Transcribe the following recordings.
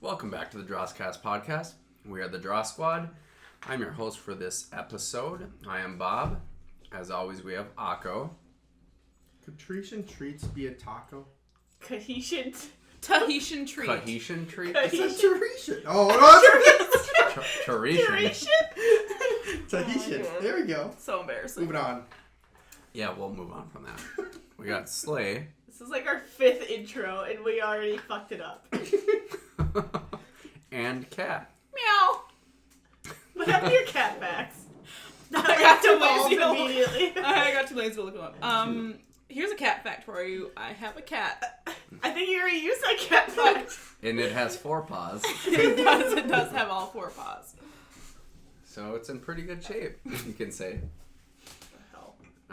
Welcome back to the DrossCast podcast. We are the Dross Squad. I'm your host for this episode. I am Bob. As always, we have Akko. Could Tahitian treats be a taco? Tahitian treat. Tahitian treat? It says Tahitian. Oh, no, it's Tahitian. Tahitian. Oh, there we go. So embarrassing. Moving on. Yeah, we'll move on from that. We got Slay. This is like our 5th intro, and we already fucked it up. And Cat. Meow. What happened to your cat facts? I got too Evolved lazy. immediately. I got too lazy to look them up. Here's a cat fact for you. I have a cat. I think you already used that cat fact. And it has 4 paws. It does have all 4 paws. So it's in pretty good shape, you can say.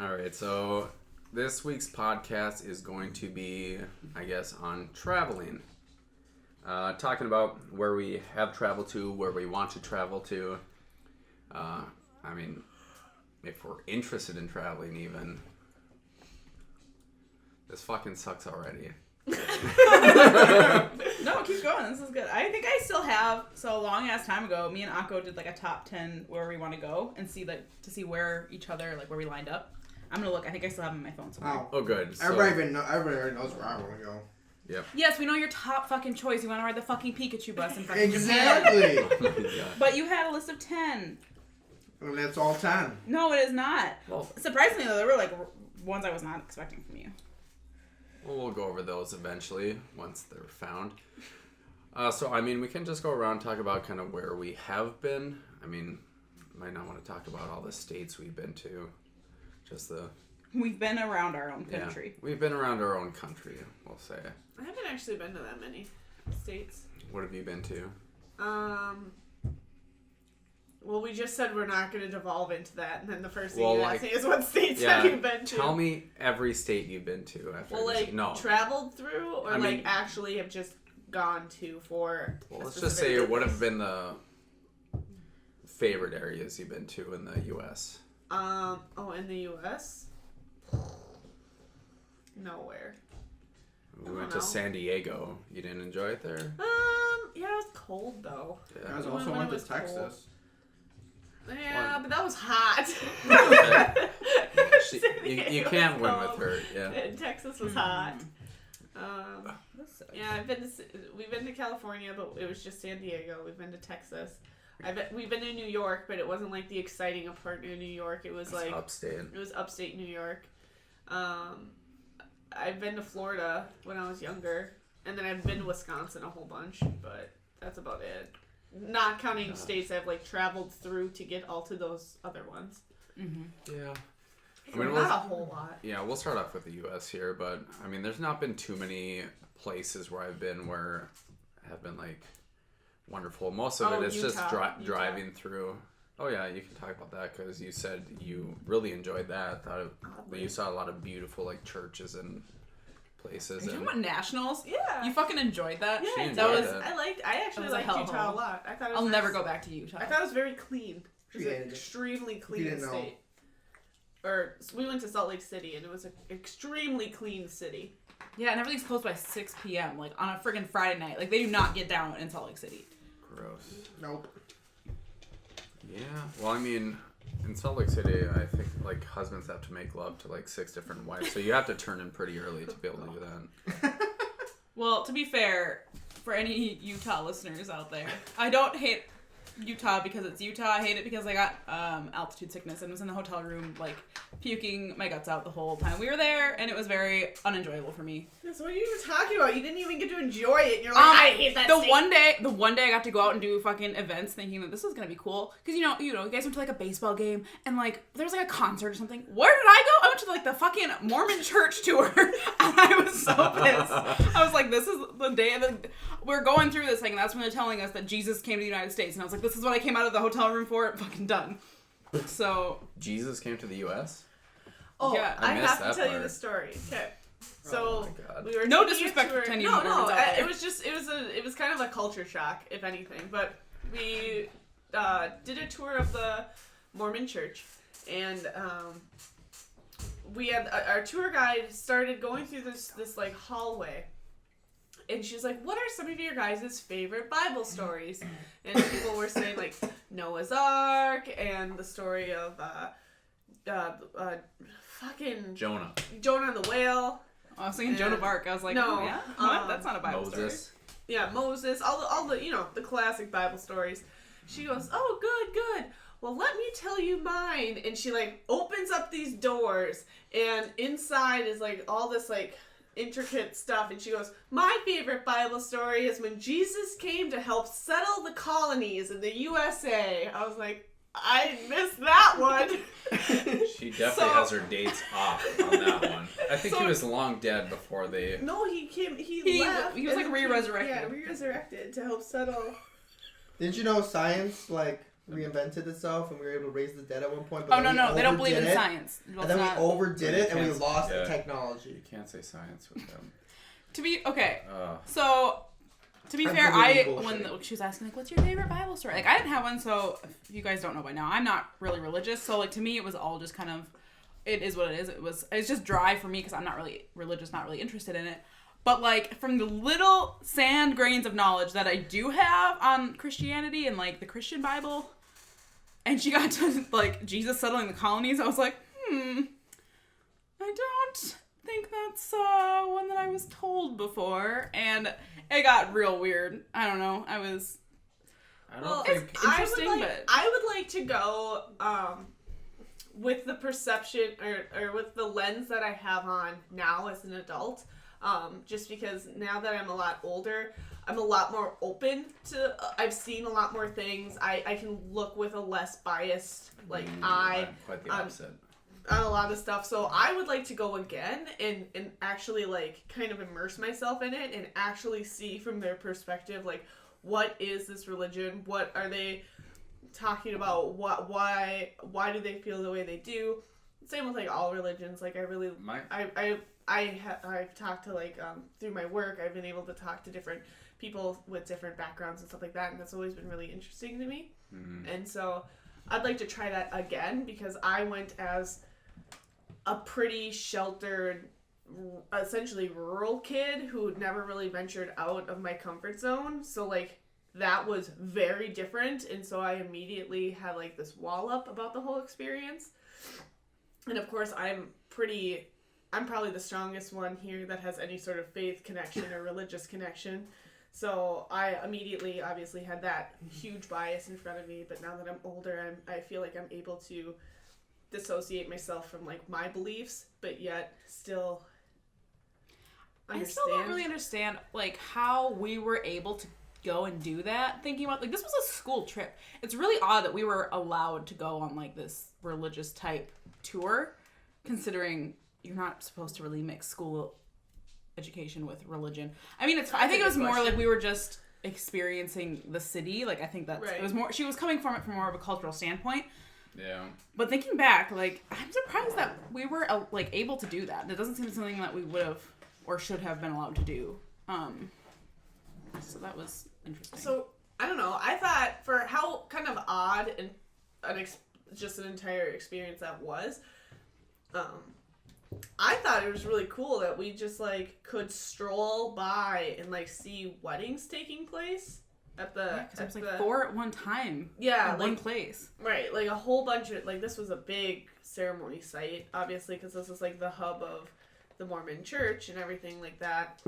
Alright, so this week's podcast is going to be, I guess, on traveling. Talking about where we have traveled to, where we want to travel to. I mean, if we're interested in traveling even. This fucking sucks already. No, keep going. This is good. I think I still have, so a long ass time ago, me and Akko did like a top 10 where we want to go and see like to see where each other, like where we lined up. I'm gonna look. I think I still have it on my phone somewhere. Oh, good. So, Everybody already knows where I want to go. Yep. Yes, we know your top fucking choice. You want to ride the fucking Pikachu bus in fucking Japan. Exactly. Oh my God. But you had a list of 10. And that's all 10. No, it is not. Well, Surprisingly, though, there were like ones I was not expecting from you. well, we'll go over those eventually once they're found. So, I mean, we can just go around and talk about kind of where we have been. I mean, might not want to talk about all the states we've been to. Just the... We've been around our own country. Yeah, we've been around our own country, we'll say. I haven't actually been to that many states. What have you been to? Well, we just said we're not going to devolve into that, and then the first thing Well, you like, asked me is what states Yeah, have you been to? tell me every state you've been to. After Well, like, no. traveled through, or I mean- like actually have just gone to for Well, a let's just specific say what purpose? have been the favorite areas you've been to in the U.S.? In the U.S.? Nowhere. We I went don't to know. San Diego. You didn't enjoy it there? Yeah, it was cold though. I Yeah. was When also it went to was Texas. Yeah, but that was hot. You can't win with her. Yeah. And Texas was hot. This sucks. Yeah, we've been to California, but it was just San Diego. We've been to Texas. We've been to New York, but it wasn't like the exciting part of New York. It was like upstate. it was upstate New York. I've been to Florida when I was younger, and then I've been to Wisconsin a whole bunch, but that's about it. Not counting states I've like traveled through to get all to those other ones. Mm-hmm. Yeah. I mean, not a whole lot. Yeah, we'll start off with the U.S. here, but I mean, there's not been too many places where I've been where have been like wonderful. Most of it is just Utah. driving through. Oh yeah, you can talk about that because you said you really enjoyed that. You saw a lot of beautiful like churches and places. Are you And talking about nationals? Yeah. You fucking enjoyed that? Yeah, enjoyed that was. that. I actually was a liked hellhole. Utah a lot. I thought it was I'll nice. never go back to Utah. I thought it was very clean. It was an Yeah. extremely you clean didn't know. state. We went to Salt Lake City, and it was an extremely clean city. Yeah, and everything's closed by 6 p.m. Like on a friggin' Friday night. Like they do not get down in Salt Lake City. Gross. Nope. Yeah. Well, I mean, in Salt Lake City, I think like husbands have to make love to like 6 different wives, so you have to turn in pretty early to be able to do that. Well, to be fair, for any Utah listeners out there, I don't hate Utah because it's Utah. I hate it because I got altitude sickness and was in the hotel room like puking my guts out the whole time we were there, and it was very unenjoyable for me. That's what you were talking about. You didn't even get to enjoy it. And you're like, I hate that state. The one day I got to go out and do fucking events, thinking that this is gonna be cool because you guys went to like a baseball game and like there was like a concert or something. Where did I go? I went to like the fucking Mormon church tour, and I was so pissed. I was like, this is the day we're going through this thing, and that's when they're telling us that Jesus came to the United States, and I was like, this is what I came out of the hotel room for. Fucking done. So Jesus came to the U.S.? Oh, yeah, I missed have to that tell you part. the story. Okay. Oh So my God. we were No taking a disrespect tour- to any No, Mormons out there. it was kind of a culture shock, if anything. But we did a tour of the Mormon church, and we had our tour guide started going through this like hallway, And she's like, what are some of your guys' favorite Bible stories? And people were saying, like, Noah's Ark and the story of fucking Jonah and the whale. I was thinking Joan of Arc. I was like, no, oh, yeah? What? That's not a Bible Moses. story. Yeah, Moses, all the the classic Bible stories. She goes, oh, good. Well, let me tell you mine. And she, like, opens up these doors, and inside is, like, all this, like, intricate stuff. And she goes, my favorite Bible story is when Jesus came to help settle the colonies in the USA. I was like, I missed that one. She definitely has her dates off on that one. I think he was long dead before they... No, he left. He was, like, re-resurrected. Yeah, re-resurrected to help settle. Didn't you know science, like, reinvented itself and we were able to raise the dead at one point? But no, they don't believe in science. And then we overdid it and we lost the You technology. can't say science with them. To be fair, when she was asking, like, what's your favorite Bible story? Like, I didn't have one, so if you guys don't know by now, I'm not really religious, so, like, to me, it was all just kind of, it is what it is. It's just dry for me, because I'm not really religious, not really interested in it. But, like, from the little sand grains of knowledge that I do have on Christianity and, like, the Christian Bible, and she got to, like, Jesus settling the colonies, I was like, I don't think that's one that I was told before, and it got real weird. I don't know. I don't think interesting, but I would like to go with the perception or with the lens that I have on now as an adult. Just because now that I'm a lot older, I'm a lot more open to. I've seen a lot more things. I can look with a less biased eye. I'm quite the opposite. On a lot of stuff, so I would like to go again and actually like kind of immerse myself in it and actually see from their perspective, like, what is this religion? What are they talking about? Why do they feel the way they do? Same with like all religions. Like I've talked to like through my work, I've been able to talk to different people with different backgrounds and stuff like that, and that's always been really interesting to me. And so I'd like to try that again because I went as a pretty sheltered, essentially rural kid who never really ventured out of my comfort zone. So like that was very different, and so I immediately had like this wall up about the whole experience. And of course I'm probably the strongest one here that has any sort of faith connection or religious connection. So I immediately obviously had that huge bias in front of me, but now that I'm older, I feel like I'm able to dissociate myself from like my beliefs, but yet still understand. I still don't really understand like how we were able to go and do that. Thinking about like this was a school trip. It's really odd that we were allowed to go on like this religious type tour, considering you're not supposed to really mix school education with religion. I mean, I think it was more like we were just experiencing the city. Like I think that's right. It was more. She was coming from it from more of a cultural standpoint. Yeah. But thinking back, like I'm surprised that we were like able to do that. That doesn't seem something that we would have or should have been allowed to do. So that was interesting. So I don't know. I thought for how kind of odd and just an entire experience that was. I thought it was really cool that we just like could stroll by and like see weddings taking place at the. Because it was like 4 at one time. Yeah, in one place. Right, like a whole bunch of like this was a big ceremony site, obviously, because this is like the hub of the Mormon Church and everything like that.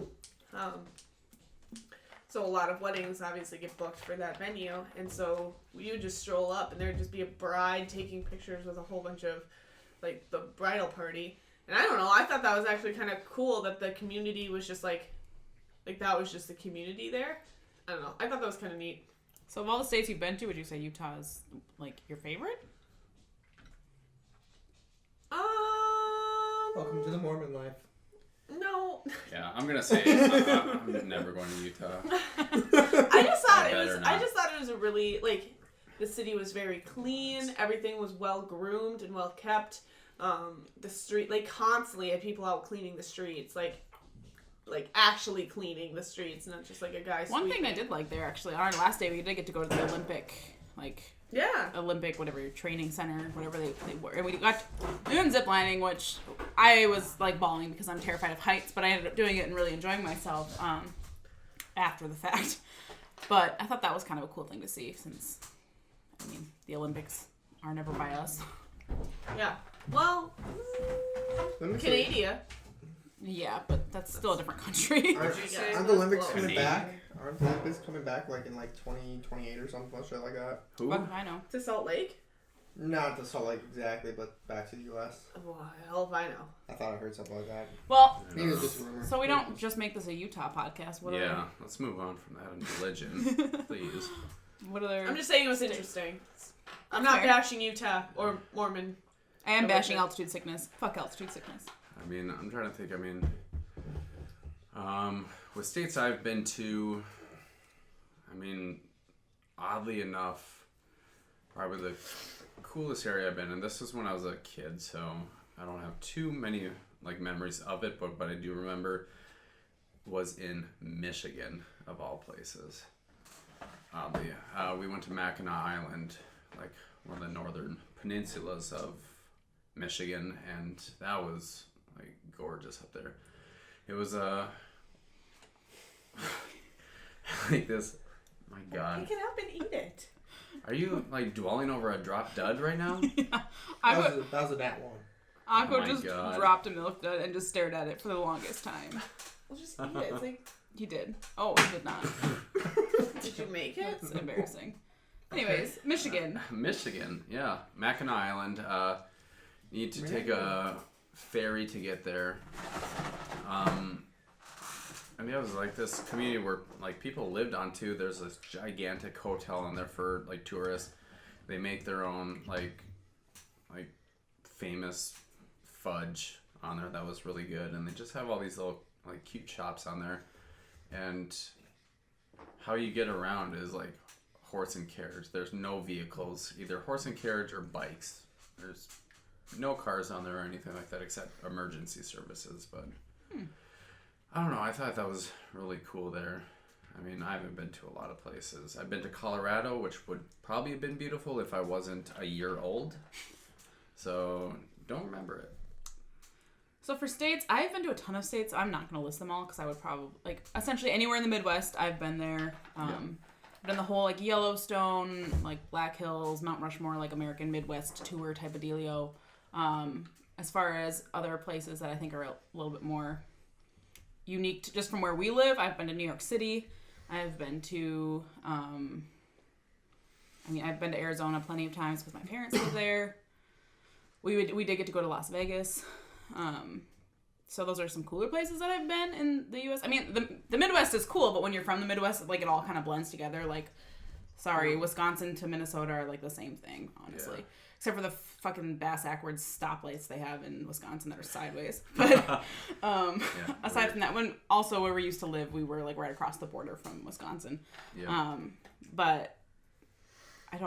So a lot of weddings obviously get booked for that venue, and so you would just stroll up and there'd just be a bride taking pictures with a whole bunch of like the bridal party. And I don't know, I thought that was actually kind of cool that the community was just like that was just the community there. I don't know, I thought that was kind of neat. So of all the states you've been to, would you say Utah is like your favorite? Welcome to the Mormon life. No. Yeah, I'm gonna say I'm never going to Utah. I just thought it was a really like the city was very clean. Everything was well groomed and well kept. The street like constantly had people out cleaning the streets, like actually cleaning the streets, not just like a guy. One thing I did like there actually on our last day, we did get to go to the Olympic whatever training center, whatever they were, and we went ziplining, which I was like bawling because I'm terrified of heights, but I ended up doing it and really enjoying myself. after the fact. But I thought that was kind of a cool thing to see since, I mean, the Olympics are never by us. Yeah. Well, Canada. Yeah, but that's still a different country. Aren't the Olympics coming back? Aren't the Olympics coming back like in like 2028 or something like that? Who? Fuck if I know. To Salt Lake? Not to Salt Lake exactly, but back to the U.S. Well, hell if I know. I thought I heard something like that. Well, Maybe it was just a rumor. so we don't just make this a Utah podcast. What Yeah, let's move on from that into religion, please. What other? I'm just saying it was interesting. I'm That's not fair. bashing Utah or Mormon. I am I like bashing it. altitude sickness. Fuck altitude sickness. I mean, I'm trying to think. I mean, with states I've been to, I mean, oddly enough, probably the coolest area I've been in. This was when I was a kid, so I don't have too many like memories of it, but I do remember was in Michigan of all places. Oddly, we went to Mackinac Island, like one of the northern peninsulas of Michigan, and that was like gorgeous up there. It was like this. My God, Pick it up and eat it. are you like dwelling over a drop dud right now? Yeah. That was a nat one. Oh Akko my just God. dropped a milk dud and just stared at it for the longest time. We'll just eat it. It's like, He did. Oh, he did not. did you make it? It's embarrassing. Anyways, Michigan. Michigan, yeah, Mackinac Island. Need to take a ferry to get there. I mean, it was like this community where like people lived on too. There's this gigantic hotel on there for like tourists. They make their own like famous fudge on there that was really good, and they just have all these little like cute shops on there. And how you get around is like horse and carriage. There's no vehicles, either horse and carriage or bikes. There's no cars on there or anything like that except emergency services. But I don't know. I thought that was really cool there. I mean, I haven't been to a lot of places. I've been to Colorado, which would probably have been beautiful if I wasn't a year old. So don't remember it. So for states, I've been to a ton of states. I'm not going to list them all because I would probably, like, essentially anywhere in the Midwest, I've been there. I've done the whole, like, Yellowstone, like, Black Hills, Mount Rushmore, like, American Midwest tour type of dealio. As far as other places that I think are a little bit more unique to, just from where we live, I've been to New York City. I've been to, I've been to Arizona plenty of times because my parents live there. We did get to go to Las Vegas. So those are some cooler places that I've been in the U.S. I mean, the Midwest is cool, but when you're from the Midwest, like, it all kind of blends together. Like, sorry, Wisconsin to Minnesota are, like, the same thing, honestly. Yeah. Except for the fucking bass-backwards stoplights they have in Wisconsin that are sideways. But aside from that, where we used to live, we were, like, right across the border from Wisconsin. Yeah. But I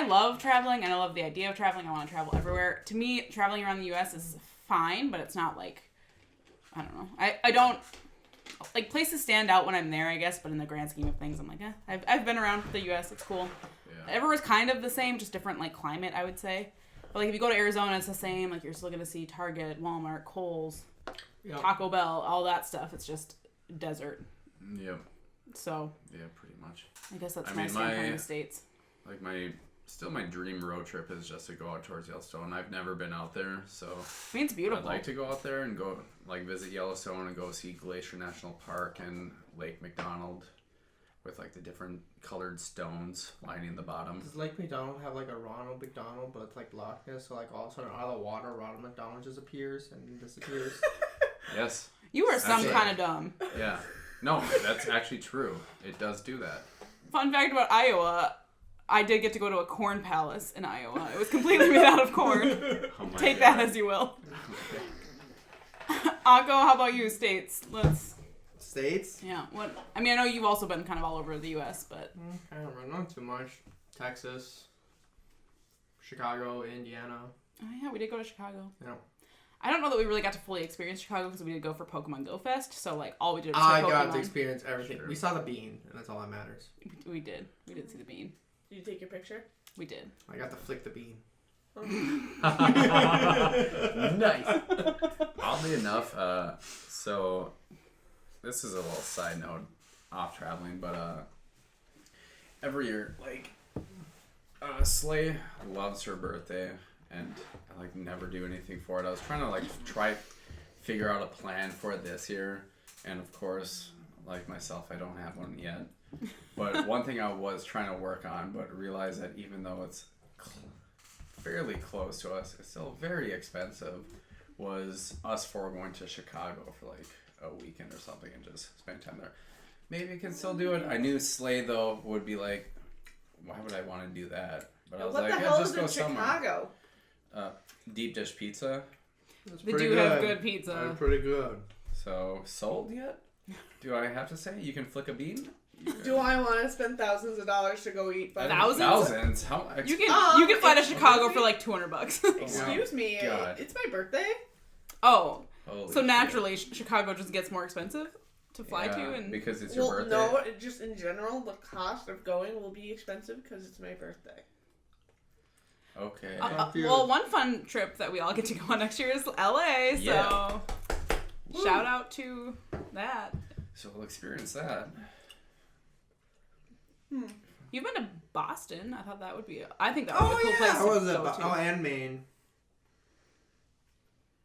love traveling, and I love the idea of traveling. I want to travel everywhere. To me, traveling around the U.S. is fine, but it's not like, I don't know. I don't, like, places stand out when I'm there, I guess, but in the grand scheme of things, I'm like, I've been around the U.S. It's cool. Yeah. Everywhere's kind of the same, just different, like, climate, I would say. But, like, if you go to Arizona, it's the same. Like, you're still going to see Target, Walmart, Kohl's, Taco Bell, all that stuff. It's just desert. Yep. So. Yeah, pretty much. I guess that's I my mean, standpoint in the States. Like my dream road trip is just to go out towards Yellowstone. I've never been out there, so I mean, it's beautiful. I'd like to go out there and go like visit Yellowstone and go see Glacier National Park and Lake McDonald with like the different colored stones lining the bottom. Does Lake McDonald have like a Ronald McDonald, but it's like Loch Ness, so like all of a sudden out of the water, Ronald McDonald just appears and disappears? Yes. You are some Actually, kind of dumb. Yeah. No, that's actually true. It does do that. Fun fact about Iowa, I did get to go to a corn palace in Iowa. It was completely made out of corn. Oh my Take God. that as you will. Akko, how about you, states? States? Yeah. What? I mean, I know you've also been kind of all over the U.S., but I don't remember, not too much. Texas, Chicago, Indiana. oh yeah, we did go to Chicago. Yeah. I don't know that we really got to fully experience Chicago because we did go for Pokemon Go Fest. So like all we did was I play got Pokemon. to experience everything. Sure. We saw the bean, and that's all that matters. We did see the bean. Did you take your picture? We did. I got to flick the bean. Nice. Oddly enough, so this is a little side note off traveling, but every year, like, Slay loves her birthday, and I like never do anything for it. I was trying to like figure out a plan for it this year, and of course, like myself, I don't have one yet. But one thing I was trying to work on, but realized that even though it's fairly close to us, it's still very expensive, was us four going to Chicago for like a weekend or something and just spend time there. Maybe I can still do it. I knew Slay though would be like, why would I want to do that? But I was what like, the hell just is go in somewhere. Chicago? Deep dish pizza. They do have good pizza. They're pretty good. So sold yet? Do I have to say you can flick a bean? Do I want to spend thousands of dollars to go eat? But Thousands? How? You can fly to Chicago for like $200. Excuse me, God. it's my birthday. Oh, Holy so shit. naturally Chicago just gets more expensive to fly Yeah, to, and because it's your birthday. No, just in general, the cost of going will be expensive because it's my birthday. Okay. well, one fun trip that we all get to go on next year is LA. So Yeah. shout out to that. So we'll experience that. You've been to Boston. I thought that would be. I think that would be a cool place I was to at go to. and Maine.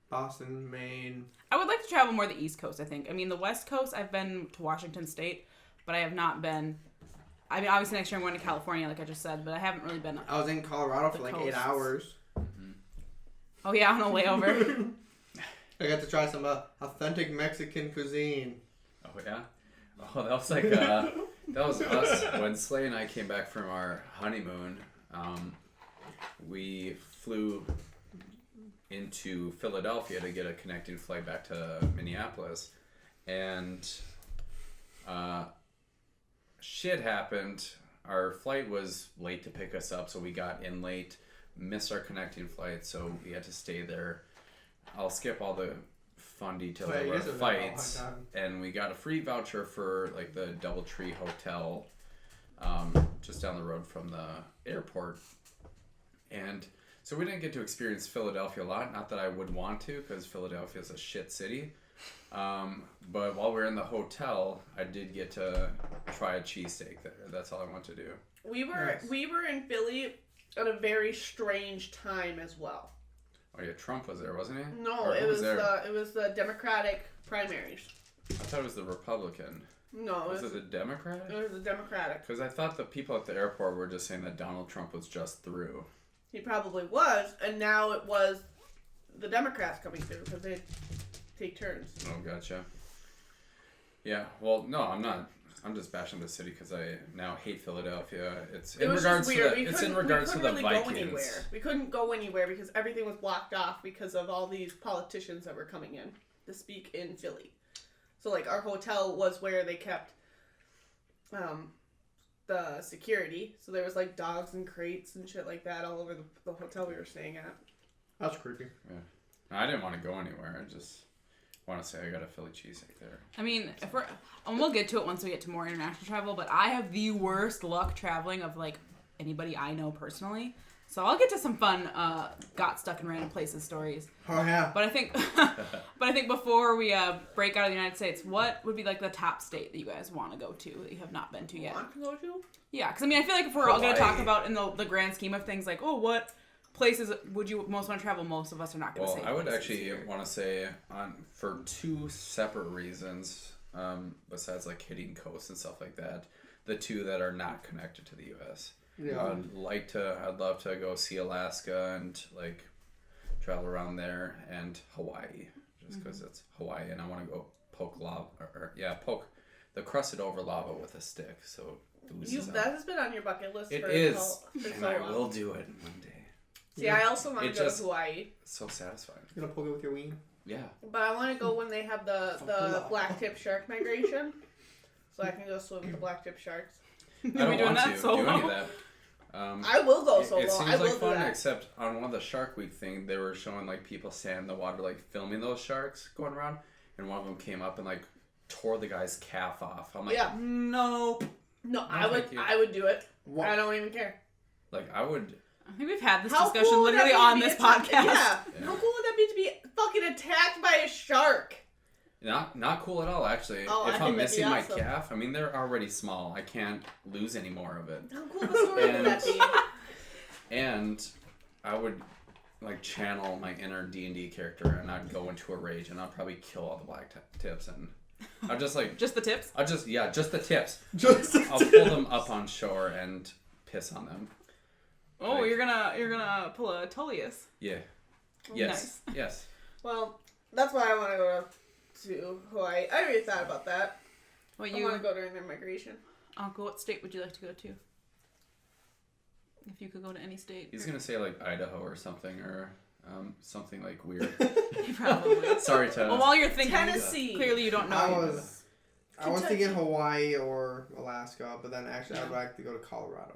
Boston, Maine. I would like to travel more the East Coast, I think. I mean, the West Coast, I've been to Washington State, but I have not been... I mean, obviously next year I'm going to California, like I just said, but I haven't really been... I was in Colorado for like 8 coasts. hours. Oh, yeah, on a layover. I got to try some authentic Mexican cuisine. Oh yeah. Oh, that was like that was us when Slay and I came back from our honeymoon. We flew into Philadelphia to get a connecting flight back to Minneapolis, and shit happened. Our flight was late to pick us up, so we got in late, missed our connecting flight, so we had to stay there. I'll skip all the fun details of our fights, and we got a free voucher for like the DoubleTree Hotel, just down the road from the airport, and so we didn't get to experience Philadelphia a lot. Not that I would want to, because Philadelphia is a shit city. But while we were in the hotel, I did get to try a cheesesteak there. That's all I want to do. We were in Philly at a very strange time as well. Oh yeah, Trump was there, wasn't he? No, Or it who was there? it was the Democratic primaries. I thought it was the Republican. No, Was it the Democrat? it was the Democratic. Because I thought the people at the airport were just saying that Donald Trump was just through. He probably was, and now it was the Democrats coming through because they take turns. Oh, gotcha. Yeah, well, no, I'm not. I'm just bashing the city because I now hate Philadelphia. It's in regards to the. It's in regards to the Vikings. We couldn't go anywhere because everything was blocked off because of all these politicians that were coming in to speak in Philly. So like our hotel was where they kept the security. So there was like dogs and crates and shit like that all over the hotel we were staying at. That's creepy. Yeah, I didn't want to go anywhere. I just want to say I got a Philly cheesesteak there. I mean, and we'll get to it once we get to more international travel, but I have the worst luck traveling of like anybody I know personally. So I'll get to some fun got stuck in random places stories. Oh yeah. But I think before we break out of the United States, what would be like the top state that you guys want to go to that you have not been to yet? Want to go to? Yeah, because I mean, I feel like if we're all going to talk about in the grand scheme of things, like, oh, what places would you most want to travel? Most of us are not going to say. Well, I would places actually here. want to say for two separate reasons, besides like hitting coasts and stuff like that, the two that are not connected to the U.S. Yeah. I'd love to go see Alaska and like travel around there, and Hawaii, just because it's Hawaii, and I want to go poke the crusted over lava with a stick. So That has been on your bucket list it for is, for and so I long. will do it one day. See, I also want to go just- to Hawaii. It's so satisfying. You gonna poke it with your wing? Yeah. But I want to go when they have the black tip shark migration. So I can go swim with the black tip sharks. I don't we doing want that to solo? do any of that. I will go solo. It seems I will like do fun, that. except on one of the Shark Week thing, they were showing like people standing in the water, like filming those sharks going around, and one of them came up and like tore the guy's calf off. I'm like, Yeah. nope. No, thank you. I would do it. What? I don't even care. Like I would. I think we've had this How discussion cool would that literally be on to be this attacked- podcast. Yeah. How cool would that be to be fucking attacked by a shark? Not cool at all, actually. Oh, I if think I'm that'd be missing my awesome. calf, I mean, they're already small. I can't lose any more of it. How cool of a story would that be? And I would like channel my inner D&D character, and I'd go into a rage, and I'd probably kill all the black tips, and I'd just like Just the tips? just the tips. Just I'll pull them up on shore and piss on them. Oh, Like- you're gonna pull a Tullius. Yeah. Oh, Yes. Yes. Well, that's why I want to go to Hawaii. I already thought about that. What I want to go during their migration. Uncle, what state would you like to go to? If you could go to any state. He's gonna say like Idaho or something, or something like weird. Probably. Sorry to. Well, while you're thinking, Tennessee. clearly you don't know. I was Kentucky. thinking Hawaii or Alaska, but then actually I'd like to go to Colorado.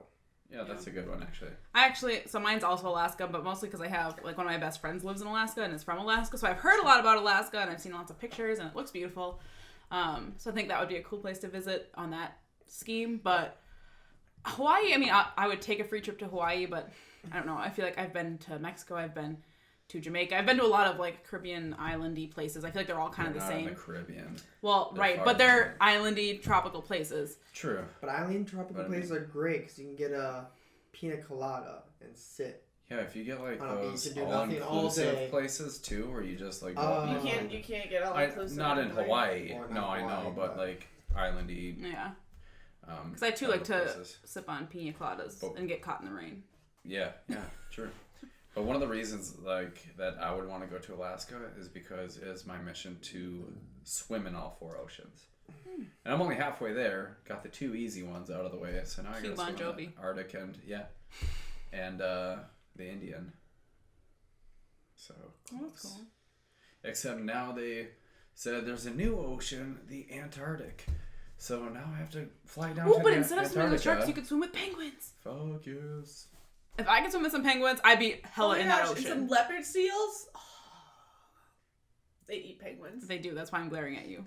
Yeah, that's a good one actually. So mine's also Alaska, but mostly because I have, like, one of my best friends lives in Alaska and is from Alaska, so I've heard a lot about Alaska, and I've seen lots of pictures, and it looks beautiful. So I think that would be a cool place to visit on that scheme, but Hawaii, I mean, I would take a free trip to Hawaii, but I don't know, I feel like I've been to Mexico, I've been to Jamaica, I've been to a lot of, like, Caribbean islandy places. I feel like they're all kind of the Not same. in the Caribbean. Well, They're right, far but they're different. islandy, tropical places. True. But island tropical But I mean- places are great because you can get a pina colada and sit. Yeah, if you get like On a beach those and do nothing all all-inclusive day. places too, where you just like go Oh. up You and can't get all I, inclusive. not in anywhere. Hawaii. Or not No, I know, Hawaii, but but- like islandy. Yeah. Because Because I too like to sip on pina coladas Oh. and get caught in the rain. Yeah, true. But one of the reasons like that I would want to go to Alaska is because it is my mission to swim in all 4 oceans. And I'm only halfway there. Got the 2 easy ones out of the way, so now I Cute got to Bon swim in Jovi. the Arctic and the Indian. So Oh, that's cool. Except now they said there's a new ocean, the Antarctic. So now I have to fly down Ooh, to but the instead of swimming with Antarctica. sharks, you could swim with penguins. Focus. If I could swim with some penguins, I'd be hella Oh my in gosh, that and ocean. some leopard seals. Oh, they eat penguins. They do. That's why I'm glaring at you.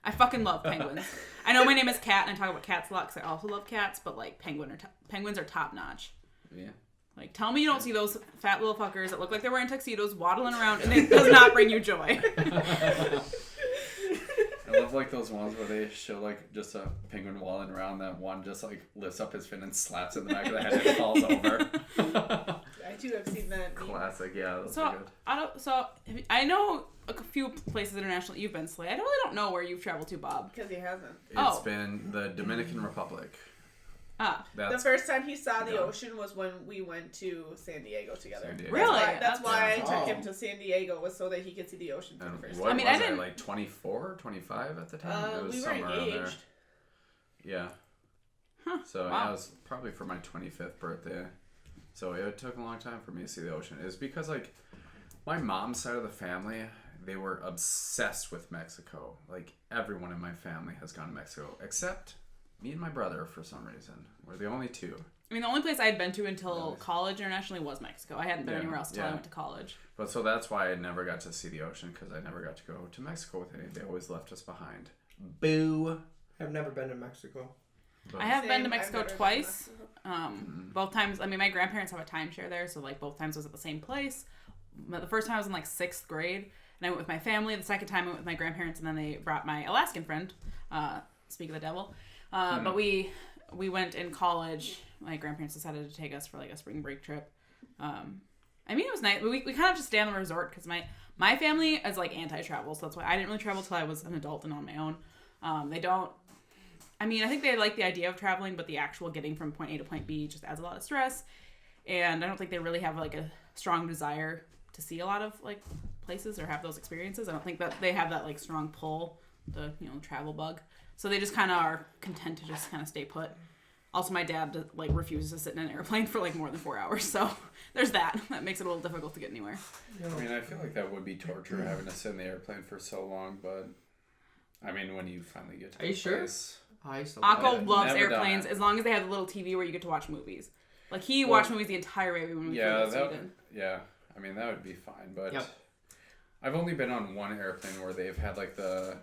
I fucking love penguins. I know my name is Kat, and I talk about cats a lot because I also love cats. But like penguins are top notch. Yeah. Like, tell me you don't see those fat little fuckers that look like they're wearing tuxedos waddling around, and it does not bring you joy. I love like those ones where they show like just a penguin waddling around. That one just like lifts up his fin and slaps it in the back of the head and it falls over. I too have seen that. meme. Classic, yeah. Those are good. I know a few places internationally you've been, Slay. I really don't know where you've traveled to, Bob. Because he hasn't. It's been the Dominican Republic. Ah, The That's first time he saw the Yeah. ocean was when we went to San Diego together. San Diego. Really? That's why I That's took awesome. him to San Diego, was so that he could see the ocean for the and first what time. I mean, was I didn't- like 24, 25 at the time? It was We were somewhere around there. engaged. Yeah. Huh, So wow. yeah, it was probably for my 25th birthday. So it took a long time for me to see the ocean. It was because like my mom's side of the family, they were obsessed with Mexico. Like everyone in my family has gone to Mexico except me and my brother for some reason. We're the only 2. I mean, the only place I had been to until college internationally was Mexico. I hadn't been Yeah, anywhere else until I yeah. went to college. But so that's why I never got to see the ocean because I never got to go to Mexico with any. They always left us behind. Boo. I've never been to Mexico. But I have been to Same, Mexico I've never been to twice. Mexico. Both times, I mean, my grandparents have a timeshare there, so like both times I was at the same place. But the first time I was in like 6th grade, and I went with my family. The second time I went with my grandparents, and then they brought my Alaskan friend. Speak of the devil. But we went in college. My grandparents decided to take us for like a spring break trip. I mean, it was nice. We kind of just stay on the resort because my family is like anti-travel, so that's why I didn't really travel till I was an adult and on my own. They don't. I mean, I think they like the idea of traveling, but the actual getting from point A to point B just adds a lot of stress. And I don't think they really have like a strong desire to see a lot of like places or have those experiences. I don't think that they have that like strong pull, the travel bug. So they just kind of are content to just kind of stay put. Also, my dad like refuses to sit in an airplane for like more than 4 hours. So there's that. That makes it a little difficult to get anywhere. I mean, I feel like that would be torture having to sit in the airplane for so long, but I mean, when you finally get to Are you the sure? place, I used to love Akko it. loves Never done airplanes it. as long as they have the little TV where you get to watch movies. Like he watched movies the entire way when we flew to Sweden. yeah. I mean, that would be fine, but Yep. I've only been on one airplane where they've had like the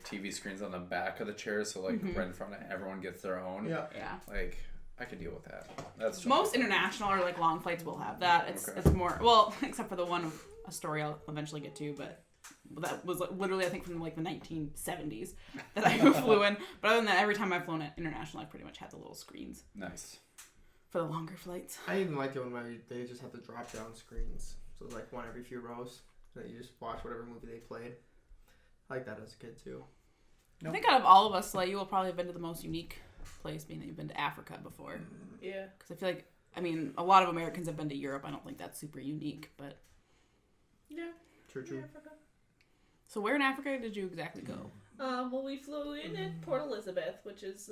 TV screens on the back of the chairs, so like right in front of everyone gets their own. Yeah. Yeah. Like I could deal with that. That's Most international or like long flights will have that. It's more except for the one a story I'll eventually get to, but that was literally, I think, from like the 1970s that I flew in. But other than that, every time I've flown international, I've pretty much had the little screens Nice. for the longer flights. I even liked it when they just have the drop down screens. So it's like one every few rows that you just watch whatever movie they played. I like that as a kid too. I think out of all of us, like, you will probably have been to the most unique place, being that you've been to Africa before. Yeah. Because I feel like, I mean, a lot of Americans have been to Europe. I don't think that's super unique, but... Yeah. True. Africa. So where in Africa did you exactly go? Well, we flew in at Port Elizabeth, which is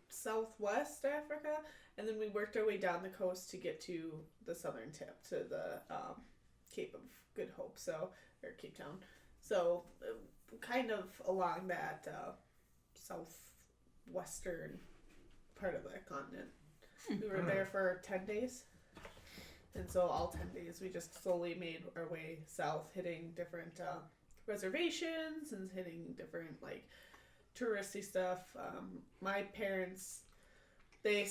southwest Africa, and then we worked our way down the coast to get to the southern tip, to the Cape of Good Hope, or Cape Town. So, kind of along that southwestern part of the continent. We were there for 10 days. And so all 10 days we just slowly made our way south, hitting different reservations and hitting different like touristy stuff. My parents, they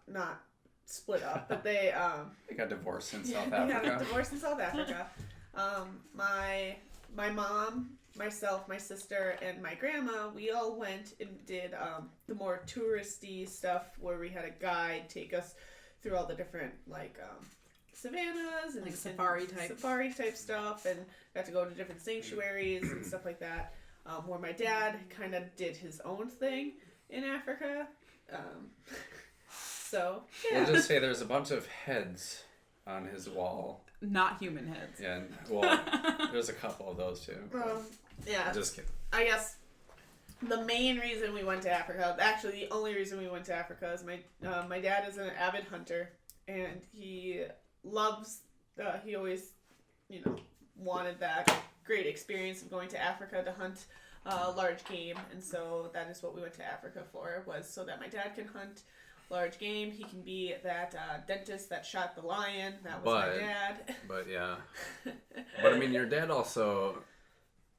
not split up, but they got divorced in South they Africa. got divorced in South Africa. My mom, myself, my sister, and my grandma, we all went and did the more touristy stuff where we had a guide take us through all the different like savannas and like safari type stuff, and got to go to different sanctuaries and stuff like that. Where my dad kind of did his own thing in Africa. So yeah. We'll just say there's a bunch of heads on his wall. Not human heads. Yeah, well, there's a couple of those too. Yeah. Just kidding. I guess the main reason we went to Africa, actually the only reason we went to Africa, is my dad is an avid hunter, and he loves, he always, wanted that great experience of going to Africa to hunt large game, and so that is what we went to Africa for, was so that my dad can hunt large game. He can be that dentist that shot the lion. That was my dad. But yeah. But I mean, your dad also...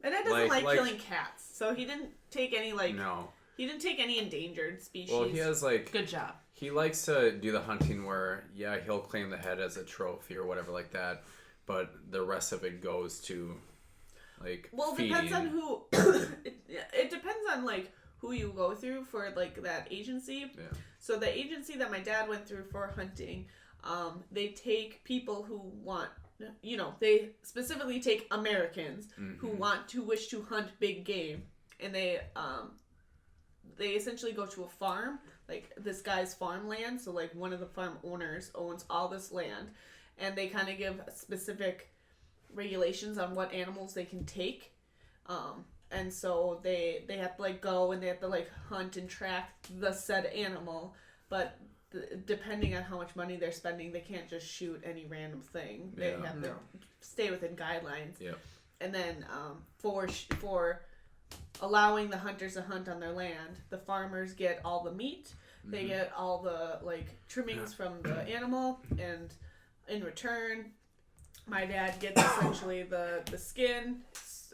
My dad doesn't like killing cats, so he didn't take any No. He didn't take any endangered species. Well, he has Good job. He likes to do the hunting where, yeah, he'll claim the head as a trophy or whatever like that, but the rest of it goes to, feeding. Depends on who... it depends on, who you go through for, that agency. Yeah. So the agency that my dad went through for hunting, they take people who want... they specifically take Americans who wish to hunt big game, and they essentially go to a farm, this guy's farmland. So one of the farm owners owns all this land, and they kind of give specific regulations on what animals they can take, and so they have to go and they have to hunt and track the said animal, but depending on how much money they're spending, they can't just shoot any random thing. They have to stay within guidelines. Yep. And then for allowing the hunters to hunt on their land, the farmers get all the meat. They get all the trimmings from the animal, and in return, my dad gets essentially the skin,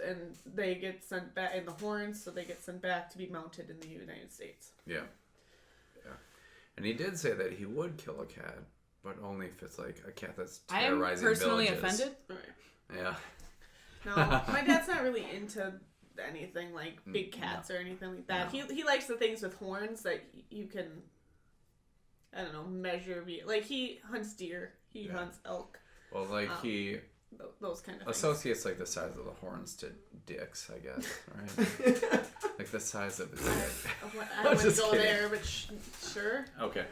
and they get sent back, in the horns, so they get sent back to be mounted in the United States. Yeah. And he did say that he would kill a cat, but only if it's a cat that's terrorizing villages. I am personally offended. Right. Yeah. No, my dad's not really into anything like big cats or anything like that. No. He likes the things with horns that you can, I don't know, measure. He hunts deer. He hunts elk. Well, he... Those kind of associates the size of the horns to dicks, I guess, right? The size of his dick. I wouldn't go there, but sure. Okay.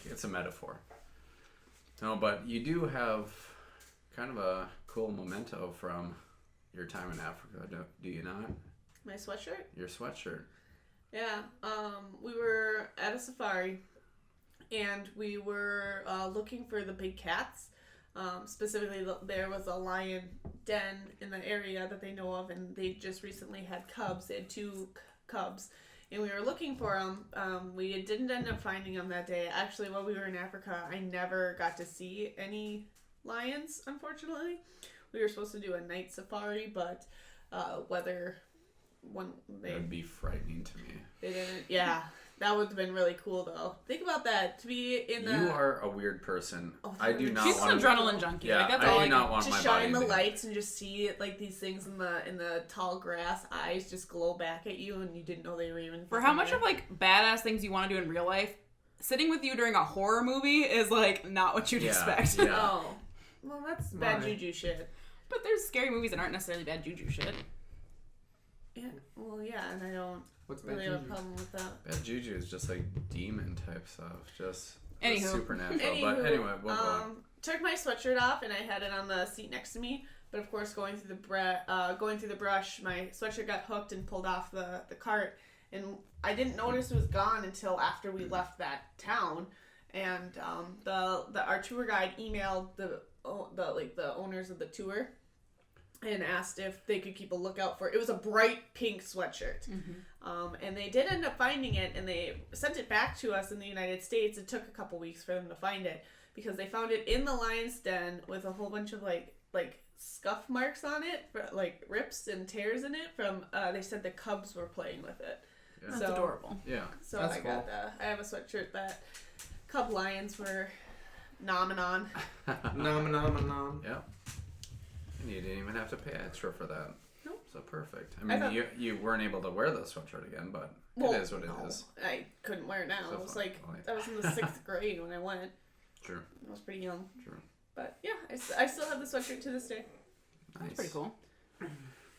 It's a metaphor. No, but you do have kind of a cool memento from your time in Africa, do you not? My sweatshirt? Your sweatshirt. Yeah. We were at a safari, and we were looking for the big cats. Specifically, there was a lion den in the area that they know of, and they just recently had cubs. They had 2 cubs, and we were looking for them. We didn't end up finding them that day. Actually, while we were in Africa, I never got to see any lions, unfortunately. We were supposed to do a night safari, but that would be frightening to me. They didn't. Yeah, That would have been really cool, though. Think about that. To be in the... You are a weird person. Oh, I do not She's want an to... adrenaline junkie. Yeah, like, that's I all do I not can... want to my shine body the to be- lights and just see like these things in the tall grass eyes just glow back at you, and you didn't know they were even... For how much there. of, like, badass things you want to do in real life, sitting with you during a horror movie is, like, not what you'd Yeah, expect. yeah. Oh. Well, that's bad Right. juju shit. But there's scary movies that aren't necessarily bad juju shit. Yeah. Well, yeah, and I don't What's bad really have a juju? problem with that. Bad juju is just like demon type stuff. Just Anywho. supernatural. Anywho, But anyway, we'll go on. took my sweatshirt off and I had it on the seat next to me. But of course, going through the brush, my sweatshirt got hooked and pulled off the cart, and I didn't notice it was gone until after we left that town. And our tour guide emailed the owners of the tour and asked if they could keep a lookout for it. It was a bright pink sweatshirt. And they did end up finding it, and they sent it back to us in the United States. It took a couple weeks for them to find it because they found it in the lion's den with a whole bunch of like scuff marks on it, like rips and tears in it from they said the cubs were playing with it. Yeah. That's So- adorable. Yeah. So That's I got I have a sweatshirt that cub lions were nomming on. Nom. Yeah. And you didn't even have to pay extra for that. Nope. So perfect. I I mean, thought- you weren't able to wear the sweatshirt again, but Well, it is what it no, is. I couldn't wear it now. So It was fun. like Like- I was in the 6th grade when I went. True. I was pretty young. True. But yeah, I still have the sweatshirt to this day. Nice. That's pretty cool.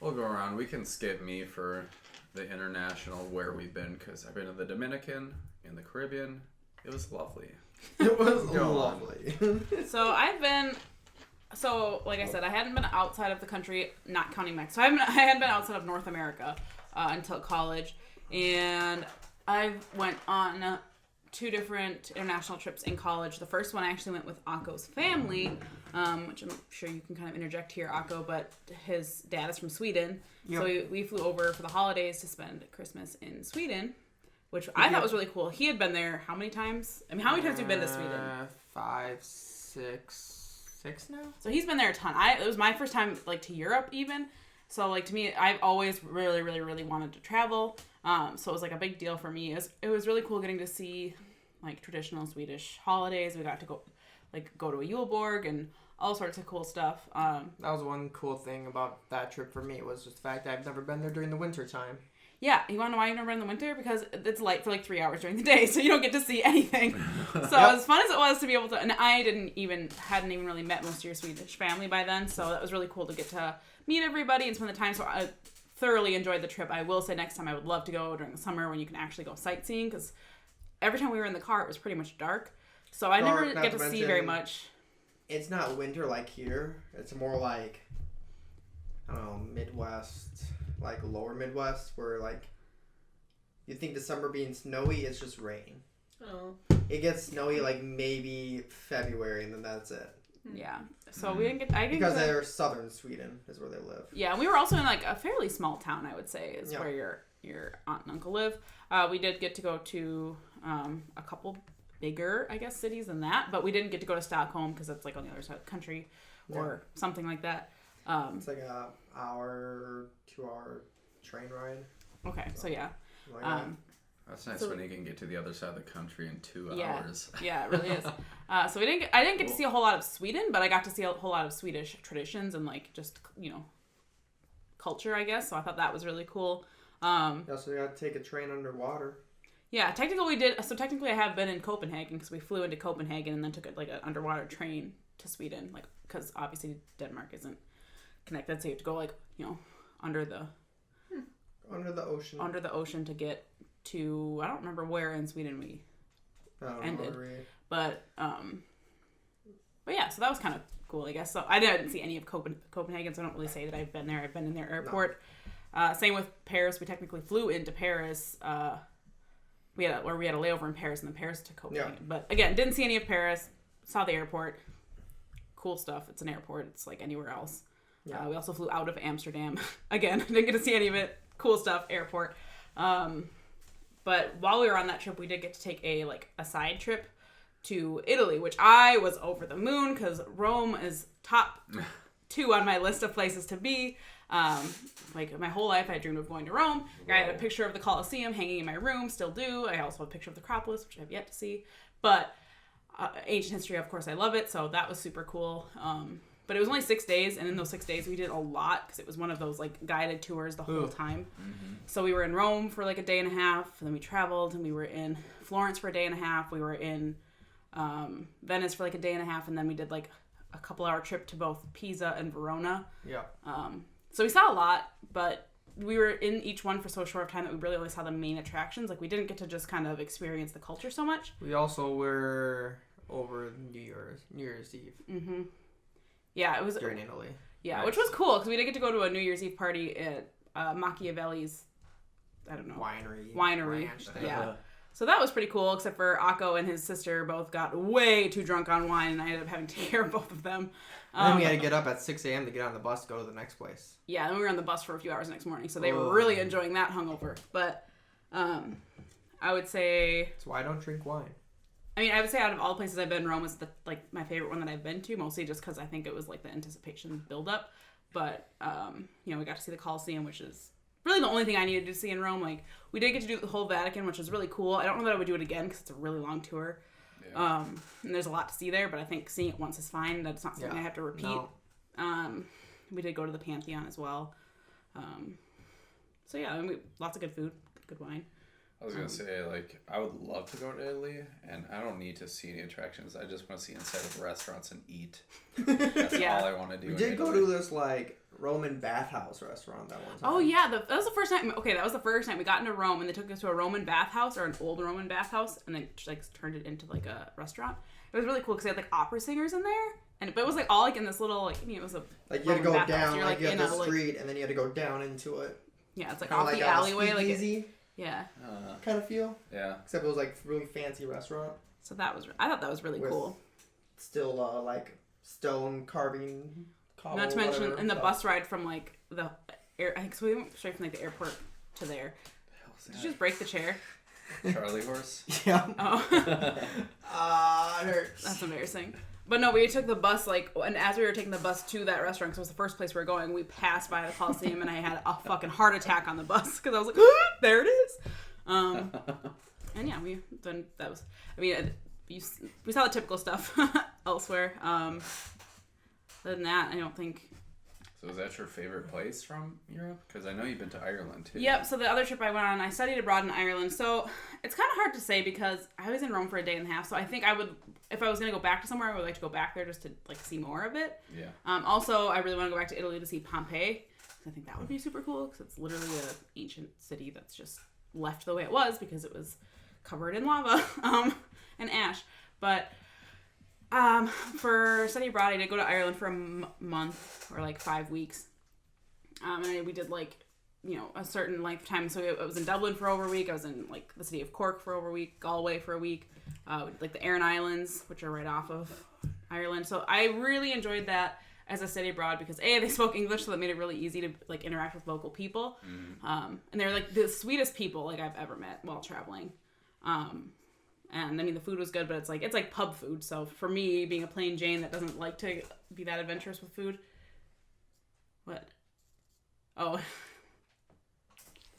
We'll go around. We can skip me for the international where we've been because I've been to the Dominican, in the Caribbean. It was lovely. It was Go on. lovely. Like I said, I hadn't been outside of the country, not counting Mexico. I hadn't been outside of North America until college, and I went on 2 different international trips in college. The first one I actually went with Akko's family, which I'm sure you can kind of interject here, Akko, but his dad is from Sweden. Yep. So we flew over for the holidays to spend Christmas in Sweden, which I thought was really cool. He had been there how many times? I mean, how many times have you been to Sweden? 5, 6 now? So he's been there a ton. It was my first time like to Europe even. So like to me, I've always really, really, really wanted to travel. So it was like a big deal for me. It was really cool getting to see like traditional Swedish holidays. We got to go to a Juleborg and all sorts of cool stuff. That was one cool thing about that trip for me was just the fact that I've never been there during the winter time. Yeah, you want to know why I've never been in the winter? Because it's light for like 3 hours during the day, so you don't get to see anything. So as fun as it was to be able to, and I hadn't even really met most of your Swedish family by then, so that was really cool to get to meet everybody and spend the time. So I thoroughly enjoyed the trip. I will say next time I would love to go during the summer when you can actually go sightseeing, because every time we were in the car it was pretty much dark, so I Dark, never not get to to see mention- very much. It's not winter like here. It's more like, I don't know, Midwest, like lower Midwest, where like you think the summer being snowy is just rain. Oh. It gets snowy like maybe February, and then that's it. Yeah, so we didn't get. I didn't Because get to- they're southern Sweden is where they live. Yeah, and we were also in like a fairly small town, I would say, is Yeah. where your aunt and uncle live. We did get to go to a couple bigger, I guess, cities than that, but we didn't get to go to Stockholm because that's like on the other side of the country or something like that. It's like a 2-hour train ride. Okay, so yeah. Like that. That's nice So- when you can get to the other side of the country in 2 Yeah. hours. Yeah, it really is. So I didn't get to see a whole lot of Sweden, but I got to see a whole lot of Swedish traditions and like just, culture, I guess. So I thought that was really cool. Yeah, so you got to take a train underwater. Yeah, technically we did. So technically I have been in Copenhagen because we flew into Copenhagen and then took an underwater train to Sweden, like, because obviously Denmark isn't connected, so you have to go under the Under the ocean. to get to, I don't remember where in Sweden we I don't know, ended. really. But yeah, so that was kind of cool, I guess. So I didn't see any of Copenhagen, so I don't really say that I've been there. I've been in their airport. Same with Paris. We technically flew into Paris. We had a layover in Paris and then Paris to Copenhagen. Yeah. But again, didn't see any of Paris. Saw the airport. Cool stuff. It's an airport. It's like anywhere else. Yeah. We also flew out of Amsterdam. Again, didn't get to see any of it. Cool stuff. Airport. But while we were on that trip, we did get to take a side trip to Italy, which I was over the moon because Rome is top 2 on my list of places to be. Like my whole life, I dreamed of going to Rome. I had a picture of the Colosseum hanging in my room, still do. I also have a picture of the Acropolis, which I have yet to see. But ancient history, of course, I love it. So that was super cool. But it was only 6 days, and in those 6 days, we did a lot because it was one of those like guided tours the whole time. Mm-hmm. So we were in Rome for like a day and a half, and then we traveled, and we were in Florence for a day and a half. We were in Venice for like a day and a half, and then we did like a couple-hour trip to both Pisa and Verona. Yeah. So we saw a lot, but we were in each one for so short of time that we really only saw the main attractions. Like we didn't get to just kind of experience the culture so much. We also were over New Year's Eve. Mm-hmm. Yeah, it was during Italy. Yeah, nice. Which was cool because we did get to go to a New Year's Eve party at Machiavelli's, I don't know, winery. Yeah. So that was pretty cool, except for Akko and his sister both got way too drunk on wine, and I ended up having to take care of both of them. And then we had to get up at 6 a.m. to get on the bus to go to the next place. Yeah, and we were on the bus for a few hours the next morning, so they were really enjoying that hungover. But I would say... So I don't drink wine. I mean, I would say out of all the places I've been, Rome was my favorite one that I've been to, mostly just because I think it was like the anticipation build up. But we got to see the Colosseum, which is really the only thing I needed to see in Rome. Like we did get to do the whole Vatican, which was really cool. I don't know that I would do it again because it's a really long tour. Yeah. And there's a lot to see there, but I think seeing it once is fine. That's not something I have to repeat. No. We did go to the Pantheon as well. So yeah, lots of good food, good wine. I was going to say, like, I would love to go to Italy, and I don't need to see any attractions. I just want to see inside of restaurants and eat. That's all I want to do. We did go to this, like, Roman bathhouse restaurant that one time. Oh, yeah. That was the first time. Okay, that was the first time we got into Rome, and they took us to a Roman bathhouse, or an old Roman bathhouse, and they, like, turned it into, like, a restaurant. It was really cool, because they had, like, opera singers in there. But it was, like, all, like, in this little, like, I mean, it was a like, you had to go down, like, you had the street, and then you had to go down into it. Yeah, it's, like, off the alleyway. Like, easy. Yeah. Kind of feel. Yeah. Except it was like really fancy restaurant. So I thought that was really cool. Still like stone carving. Cobble, not to mention in the bus ride from like the air. I think so. We went straight from like the airport to there. Did you just break the chair? Charlie horse. Yeah. Oh. It hurts. That's embarrassing. But no, we took the bus, and as we were taking the bus to that restaurant, because it was the first place we were going, we passed by the Coliseum, and I had a fucking heart attack on the bus, because I was like, there it is! And yeah, we saw the typical stuff elsewhere. Other than that, I don't think... So is that your favorite place from Europe? Because I know you've been to Ireland, too. Yep, so the other trip I went on, I studied abroad in Ireland, so it's kind of hard to say, because I was in Rome for a day and a half, so I think I would... If I was going to go back to somewhere, I would like to go back there just to like see more of it. Yeah. Also, I really want to go back to Italy to see Pompeii. I think that would be super cool because it's literally an ancient city that's just left the way it was because it was covered in lava and ash. But for study abroad, I did go to Ireland for a month or like 5 weeks. And we did like, a certain length of time. So I was in Dublin for over a week. I was in like the city of Cork for over a week, Galway for a week. Like the Aran Islands, which are right off of Ireland. So I really enjoyed that as a study abroad because they spoke English, so that made it really easy to like interact with local people. And they're like the sweetest people like I've ever met while traveling. And I mean the food was good, but it's like pub food. So for me, being a plain Jane that doesn't like to be that adventurous with food. What? Oh.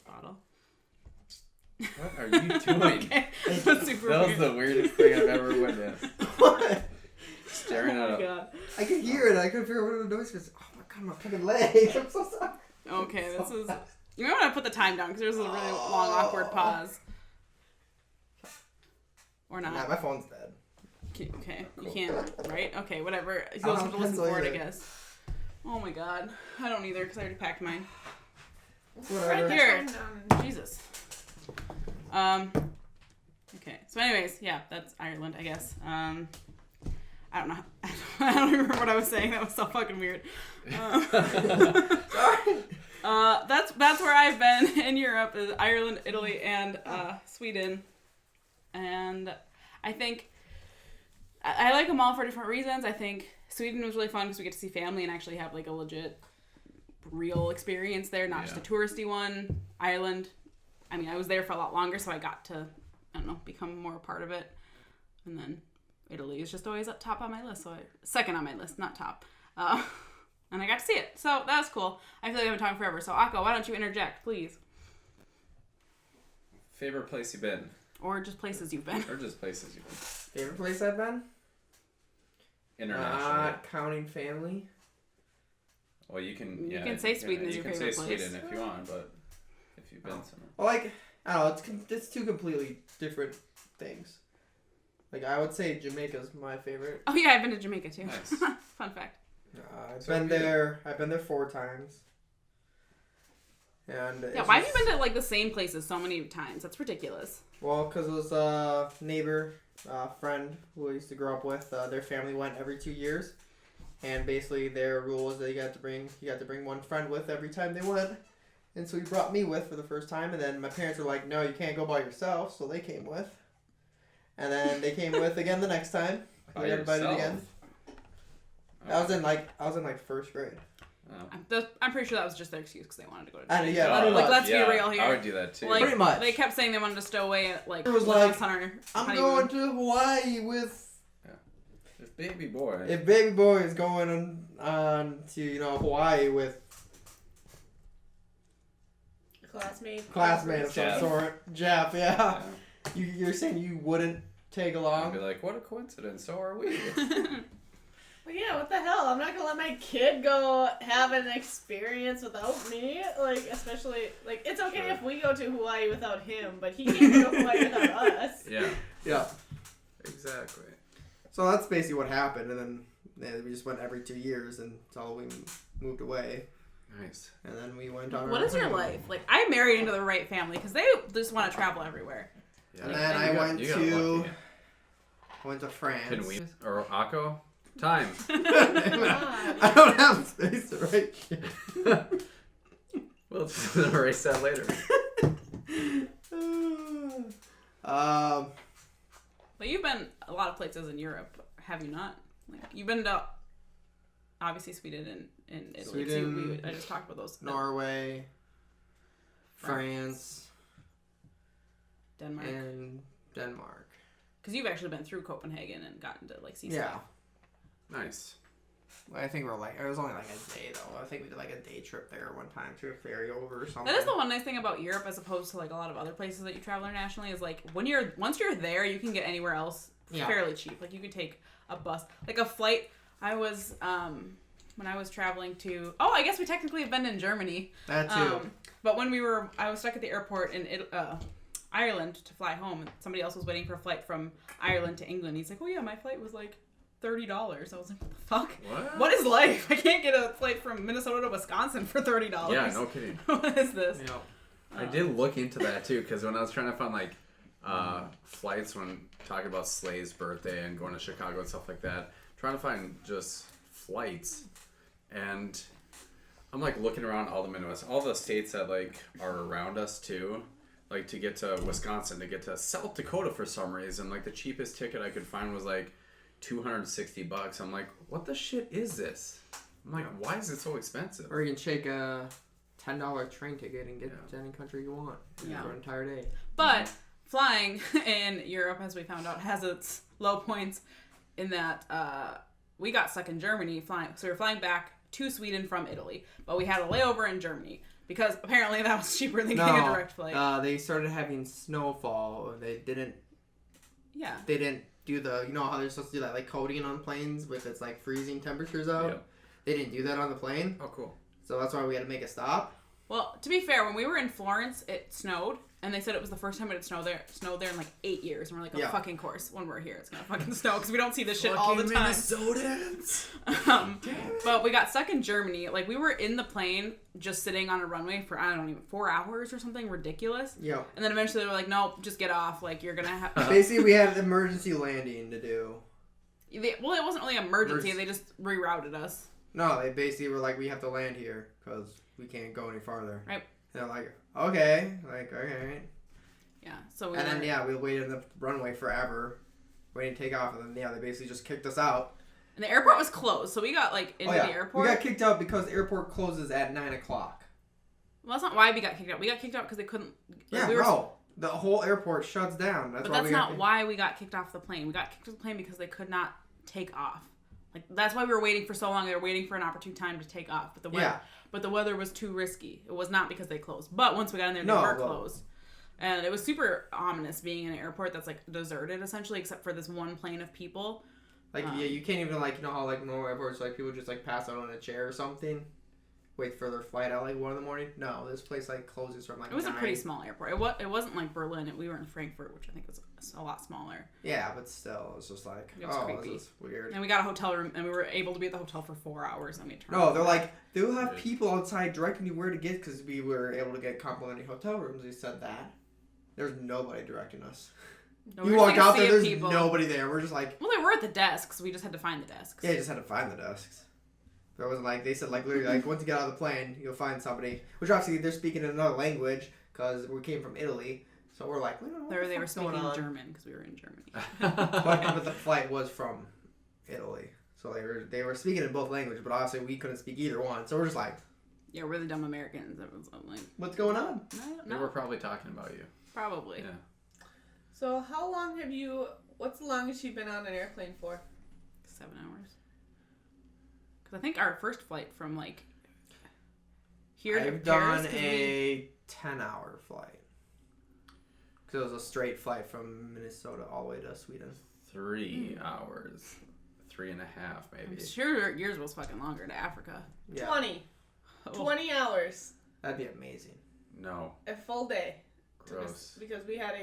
Bottle. What are you doing? Okay. That's super that was weird. the weirdest thing I've ever witnessed. What? Staring at God. I could hear it. I couldn't figure out what the noise was. Oh my god, my fucking leg. I'm so sorry. Okay, this is... You might want to put the time down because there's a really long, awkward pause. Or not. Nah, my phone's dead. Okay, Cool. You can't, right? Okay, whatever. You also have to listen for it, I guess. Oh my god. I don't either because I already packed mine. Whatever. Right here. Jesus. Okay. So anyways, yeah, that's Ireland, I guess. I don't know. I don't remember what I was saying. That was so fucking weird. Sorry. That's where I've been in Europe, is Ireland, Italy, and Sweden. And I think I like them all for different reasons. I think Sweden was really fun because we get to see family and actually have like a legit, real experience there, not just a touristy one. Ireland, I mean, I was there for a lot longer, so I got to, I don't know, become more a part of it. And then Italy is just always up top on my list, second on my list, not top. And I got to see it. So that was cool. I feel like I've been talking forever. So Akko, why don't you interject, please? Favorite place you've been? Or just places you've been. Or just places you've been. Favorite place I've been? Internationally. Not counting family. Well, you can. You Yeah, can say Sweden is you your can favorite say place. Sweden if you want, but if you've been somewhere. Well, like, I don't know, it's two completely different things. Like, I would say Jamaica's my favorite. Oh yeah, I've been to Jamaica too. Nice. Fun fact. I've So been good. there. I've been there 4 times. And Yeah, why have you been to like the same places so many times? That's ridiculous. Well, because it was a neighbor, friend who I used to grow up with. Their family went every 2 years, and basically their rule was that you got to bring one friend with every time they went. And so he brought me with for the first time, and then my parents were like, "No, you can't go by yourself," so they came with. And then they came with again the next time. By We invited yourself? again. Oh. I was in like 1st grade. Oh. I'm pretty sure that was just their excuse because they wanted to go to And Jamaica. yeah, pretty like much. let's Yeah, be real here. I would do that too. Like, Pretty much. They kept saying they wanted to stow away at like. It was with like, us on our I'm honeymoon. going to Hawaii with. If baby boy. If baby boy is going on to Hawaii with classmate of some Jeff. sort, Jeff. Yeah. Yeah. You're saying you wouldn't tag I'd along? be like, what a coincidence. So are we. Well, yeah, what the hell? I'm not gonna let my kid go have an experience without me. Like, especially, like, it's okay Sure. if we go to Hawaii without him, but he can't go to Hawaii without us. Yeah. Yeah. Exactly. So that's basically what happened, and then we just went every 2 years until we moved away, Nice. and then we went on. What our is your honeymoon. life? Like, I married into the right family because they just want to travel everywhere. Yeah. And then I went you got to lucky. France. Can we or Akko? Time. I don't have space to write shit. We'll just erase that later. But you've been a lot of places in Europe, have you not? Like, you've been to obviously Sweden and Italy. Sweden, I just talked about those. Norway, France, Denmark. and Denmark. Because you've actually been through Copenhagen and gotten to like see Yeah. stuff. Nice. Well, I think it was only like a day though. I think we did like a day trip there one time to a ferry over or something. That is the one nice thing about Europe as opposed to like a lot of other places that you travel internationally is like once you're there, you can get anywhere else Yeah. fairly cheap. Like you could take a bus, like a flight. I was when I was traveling to I guess we technically have been in Germany. That too. But when I was stuck at the airport in Ireland to fly home, and somebody else was waiting for a flight from Ireland to England. He's like, "Oh yeah, my flight was like $30." I was like, "What the fuck? What? What is life? I can't get a flight from Minnesota to Wisconsin for $30." Yeah, no kidding. What is this? Yep. I did look into that too, because when I was trying to find like flights when talking about Slay's birthday and going to Chicago and stuff like that, trying to find just flights, and I'm like looking around all the Midwest, all the states that like are around us too, like to get to Wisconsin, to get to South Dakota for some reason, like the cheapest ticket I could find was like $260. I'm like, what the shit is this? I'm like, why is it so expensive? Or you can take a $10 train ticket and get Yeah. to any country you want Yeah. for an entire day. But flying in Europe, as we found out, has its low points in that we got stuck in Germany flying. So we were flying back to Sweden from Italy, but we had a layover in Germany because apparently that was cheaper than getting a direct flight. They started having snowfall. They didn't Yeah. do the, how they're supposed to do that, like coating on planes with its like freezing temperatures out. Yep. They didn't do that on the plane, Oh, cool. so that's why we had to make a stop. Well, to be fair, when we were in Florence, it snowed, and they said it was the first time it had snowed there in like 8 years. And we're like, Yeah. fucking course, when we're here, it's gonna fucking snow because we don't see this shit all the time. Minnesotans. But we got stuck in Germany. Like we were in the plane, just sitting on a runway for 4 hours or something ridiculous. Yeah. And then eventually they were like, nope, just get off. Like you're gonna have. Basically, we had an emergency landing to do. Well, it wasn't really emergency. Emergency. They just rerouted us. No, they basically were like, we have to land here because we can't go any farther. Right. And they're like, okay. Like, okay. Yeah. So we And were, then, yeah, we waited in the runway forever, waiting to take off. And then, yeah, they basically just kicked us out. and the airport was closed, so we got like into the airport. We got kicked out because the airport closes at 9 o'clock. Well, that's not why we got kicked out. We got kicked out because they couldn't. Yeah, we were, bro. The whole airport shuts down. But why that's we not why we got kicked off the plane. We got kicked off the plane because they could not take off. Like that's why we were waiting for so long. They were waiting for an opportune time to take off, but the weather was too risky. It was not because they closed, but once we got in there, they were closed. And it was super ominous being in an airport that's like deserted essentially, except for this one plane of people. Like you can't even like how like normal airports like people just like pass out on a chair or something, wait for their flight at like 1 a.m. No, this place like closes from like. It was 9. a pretty small airport. It wasn't like Berlin. We were in Frankfurt, which I think was a lot smaller. Yeah, but still, it was just like creepy. This is weird. And we got a hotel room, and we were able to be at the hotel for 4 hours, and we turned. No, they're like they'll have people outside directing you where to get because we were able to get complimentary hotel rooms. They said that. There's nobody directing us. No, you walk out there, there's nobody there. We're just like... Well, they were at the desks. We just had to find the desks. Yeah, you just had to find the desks. There wasn't like... They said like literally like once you get out of the plane, you'll find somebody. Which obviously they're speaking in another language because we came from Italy. So we're like, we don't know they were speaking German because we were in Germany. but the flight was from Italy. So they were speaking in both languages, but obviously we couldn't speak either one. So we're just like... Yeah, we're the dumb Americans. I'm like... What's going on? They were probably talking about you. Probably. Yeah. So how long what's the longest you've been on an airplane for? 7 hours. Because I think our first flight from like here to Paris... I've done a 10-hour flight. Because it was a straight flight from Minnesota all the way to Sweden. 3 hours. 3.5 maybe. I'm sure yours was fucking longer to Africa. Yeah. 20 hours. That'd be amazing. No. A full day. Gross. Because we had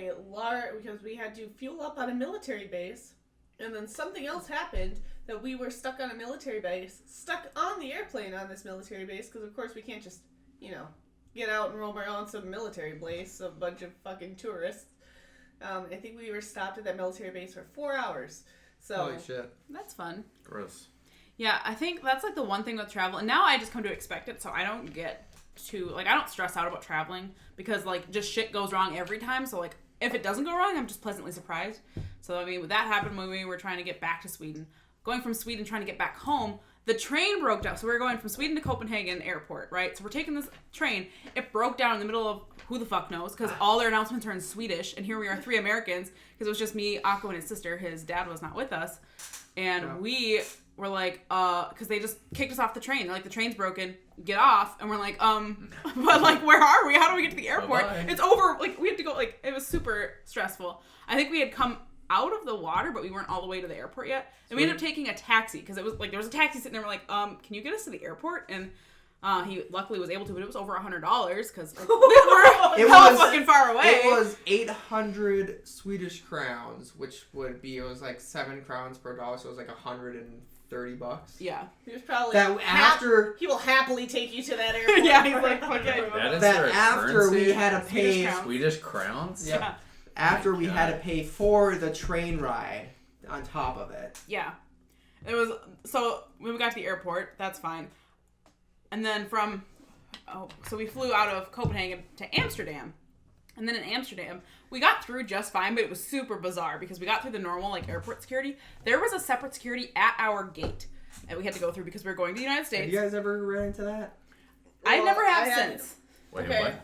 to fuel up on a military base, and then something else happened that we were stuck on a military base, stuck on the airplane on this military base, because of course we can't just, get out and roam around some military base, a bunch of fucking tourists. I think we were stopped at that military base for 4 hours. So holy shit. That's fun. Gross. Yeah, I think that's like the one thing with travel, and now I just come to expect it, so I don't get to I don't stress out about traveling because like just shit goes wrong every time. So like if it doesn't go wrong, I'm just pleasantly surprised. So I mean, that happened when we were trying to get back to Sweden. Going from Sweden trying to get back home, the train broke down. So we were going from Sweden to Copenhagen airport, right? So we're taking this train. It broke down in the middle of who the fuck knows because all their announcements are in Swedish, and here we are 3 Americans because it was just me, Akko, and his sister. His dad was not with us, and we were like, because they just kicked us off the train. They're like, the train's broken, get off. And we're like, but like, where are we? How do we get to the airport? Bye-bye. It's over. Like, we had to go, like, it was super stressful. I think we had come out of the water, but we weren't all the way to the airport yet. And we ended up taking a taxi, because it was like, there was a taxi sitting there, we're like, can you get us to the airport? And he luckily was able to, but it was over $100, because like, we were fucking far away. It was 800 Swedish crowns, which would be, it was like 7 crowns per dollar, so it was like $130. Yeah. He was probably he will happily take you to that airport. Yeah, he's like, okay. That after we had to pay Swedish crowns? Yep. Yeah. After we had to pay for the train ride on top of it. Yeah. It was, so when we got to the airport, that's fine. And then so we flew out of Copenhagen to Amsterdam. And then in Amsterdam, we got through just fine, but it was super bizarre because we got through the normal like airport security. There was a separate security at our gate that we had to go through because we were going to the United States. Have you guys ever ran into that? I never have since. Wait, okay, what?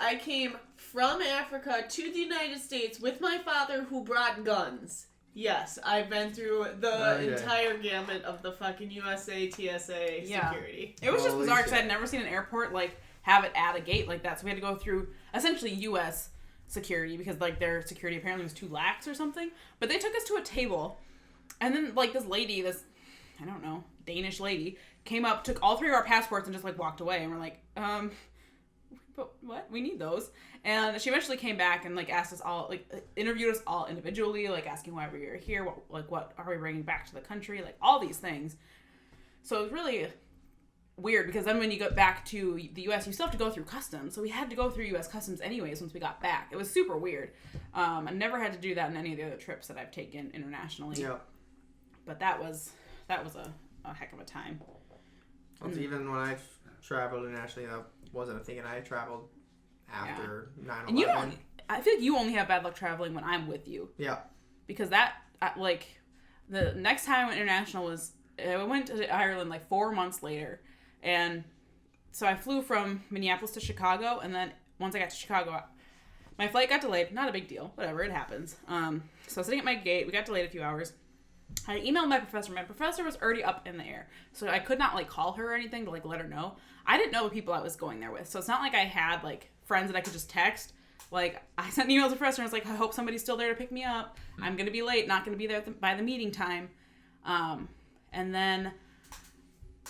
I came from Africa to the United States with my father who brought guns. Yes, I've been through the entire gamut of the fucking USA TSA security. It was just bizarre because I'd never seen an airport like have it at a gate like that. So we had to go through essentially U.S. security because like their security apparently was too lax or something. But they took us to a table, and then like this lady, I don't know, Danish lady, came up, took all 3 of our passports, and just like walked away. And we're like, but what? We need those. And she eventually came back and like asked us all, like interviewed us all individually, like asking why we were here, what are we bringing back to the country, like all these things. So it was really weird because then when you get back to the U.S., you still have to go through customs. So we had to go through U.S. customs anyways once we got back. It was super weird. I never had to do that in any of the other trips that I've taken internationally. Yeah. But that was a heck of a time. Well, even when I traveled internationally, that wasn't a thing, and I traveled after 9/11. And I feel like you only have bad luck traveling when I'm with you. Yeah. Because the next time I went international was, I went to Ireland like 4 months later. And so I flew from Minneapolis to Chicago, and then once I got to Chicago, my flight got delayed. Not a big deal. Whatever, it happens. So I was sitting at my gate. We got delayed a few hours. I emailed my professor. My professor was already up in the air, so I could not like call her or anything to like let her know. I didn't know the people I was going there with, so it's not like I had like friends that I could just text. Like, I sent an email to the professor and I was like, I hope somebody's still there to pick me up. I'm gonna be late, not gonna be there by the meeting time. And then